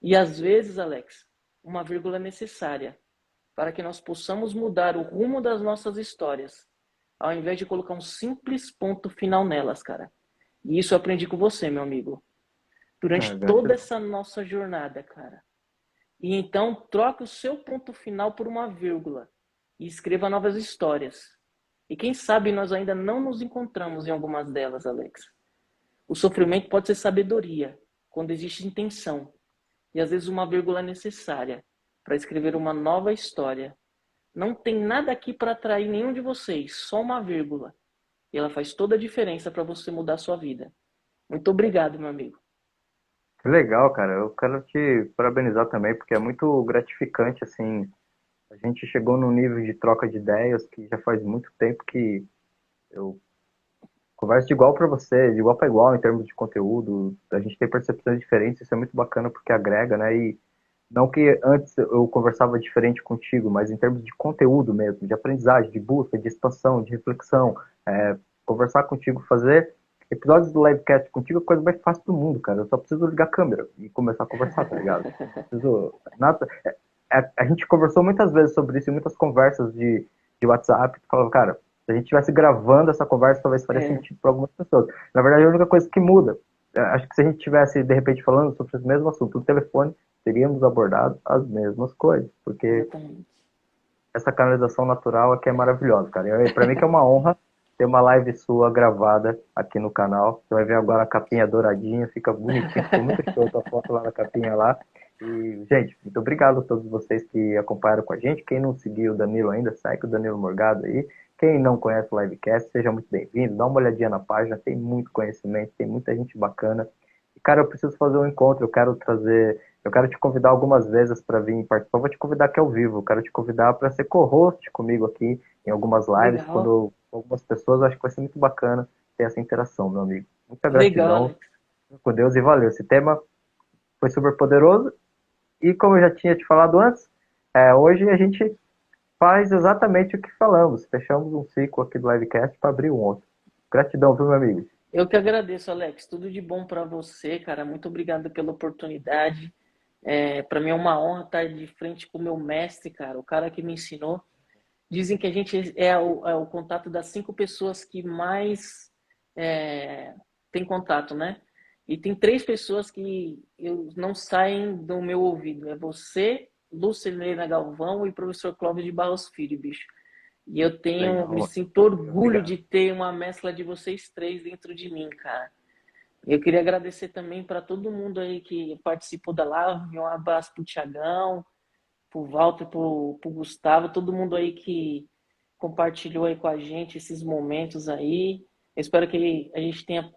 E às vezes, Alex, uma vírgula é necessária para que nós possamos mudar o rumo das nossas histórias. ao invés de colocar um simples ponto final nelas, cara. E isso eu aprendi com você, meu amigo, durante toda Gratidão. essa nossa jornada, cara. E então troque o seu ponto final por uma vírgula e escreva novas histórias. E quem sabe nós ainda não nos encontramos em algumas delas, Alex. O sofrimento pode ser sabedoria, quando existe intenção. E às vezes uma vírgula é necessária para escrever uma nova história. Não tem nada aqui para atrair nenhum de vocês, só uma vírgula. E ela faz toda a diferença para você mudar a sua vida. Muito obrigado, meu amigo. Que legal, cara. Eu quero te parabenizar também, porque é muito gratificante, assim. A gente chegou num nível de troca de ideias que já faz muito tempo que eu converso de igual para você, de igual para igual em termos de conteúdo. A gente tem percepções diferentes, isso é muito bacana porque agrega, né? E não que antes eu conversava diferente contigo, mas em termos de conteúdo mesmo, de aprendizagem, de busca, de expansão, de reflexão, conversar contigo, fazer episódios do livecast contigo é a coisa mais fácil do mundo, cara. Eu só preciso ligar a câmera e começar a conversar, tá ligado? Não preciso nada. A gente conversou muitas vezes sobre isso, em muitas conversas de WhatsApp. Tu falava, cara, se a gente estivesse gravando essa conversa, talvez faria É, sentido para algumas pessoas. Na verdade, a única coisa que muda, acho que se a gente estivesse, de repente, falando sobre esse mesmo assunto no telefone, teríamos abordado as mesmas coisas, porque exatamente. essa canalização natural aqui é maravilhosa, cara. Para mim que é uma honra ter uma live sua gravada aqui no canal. Você vai ver agora a capinha douradinha, fica bonitinho, ficou muito show a foto lá na capinha lá. E, gente, muito obrigado a todos vocês que acompanharam com a gente. Quem não seguiu o Danilo ainda, segue o Danilo Morgado aí. Quem não conhece o Livecast, seja muito bem-vindo. Dá uma olhadinha na página, tem muito conhecimento, tem muita gente bacana. E, cara, eu preciso fazer um encontro, eu quero te convidar algumas vezes para vir participar. Eu vou te convidar aqui ao vivo. Eu quero te convidar para ser co-host comigo aqui em algumas lives. Legal, Algumas pessoas, eu acho que vai ser muito bacana ter essa interação, meu amigo. Muita legal, gratidão. Alex. Com Deus e valeu. Esse tema foi super poderoso. E como eu já tinha te falado antes, hoje a gente faz exatamente o que falamos. Fechamos um ciclo aqui do Livecast para abrir um outro. Gratidão, viu, meu amigo? Eu que agradeço, Alex. Tudo de bom para você, cara. Muito obrigado pela oportunidade. Para mim é uma honra estar de frente com o meu mestre, cara, o cara que me ensinou. Dizem que a gente é o contato das 5 pessoas que mais tem contato, né? E tem 3 pessoas que não saem do meu ouvido. É você, Lucilena Galvão e professor Clóvis de Barros Filho, bicho. E me Legal. sinto orgulho Obrigado. de ter uma mescla de vocês três dentro de mim, cara. Eu queria agradecer também para todo mundo aí que participou da live. Um abraço pro Tiagão, pro Walter, pro Gustavo, todo mundo aí que compartilhou aí com a gente esses momentos aí. Eu espero que a gente tenha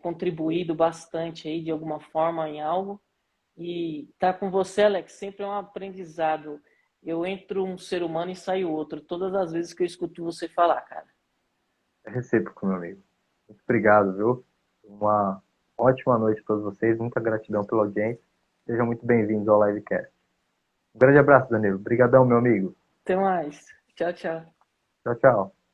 contribuído bastante aí de alguma forma em algo. E estar com você, Alex, sempre é um aprendizado. Eu entro um ser humano e saio outro, todas as vezes que eu escuto você falar, cara. É recíproco, meu amigo. Muito obrigado, viu? Uma ótima noite a todos vocês. Muita gratidão pela audiência. Sejam muito bem-vindos ao Livecast. Um grande abraço, Danilo. Obrigadão, meu amigo. Até mais. Tchau, tchau. Tchau, tchau.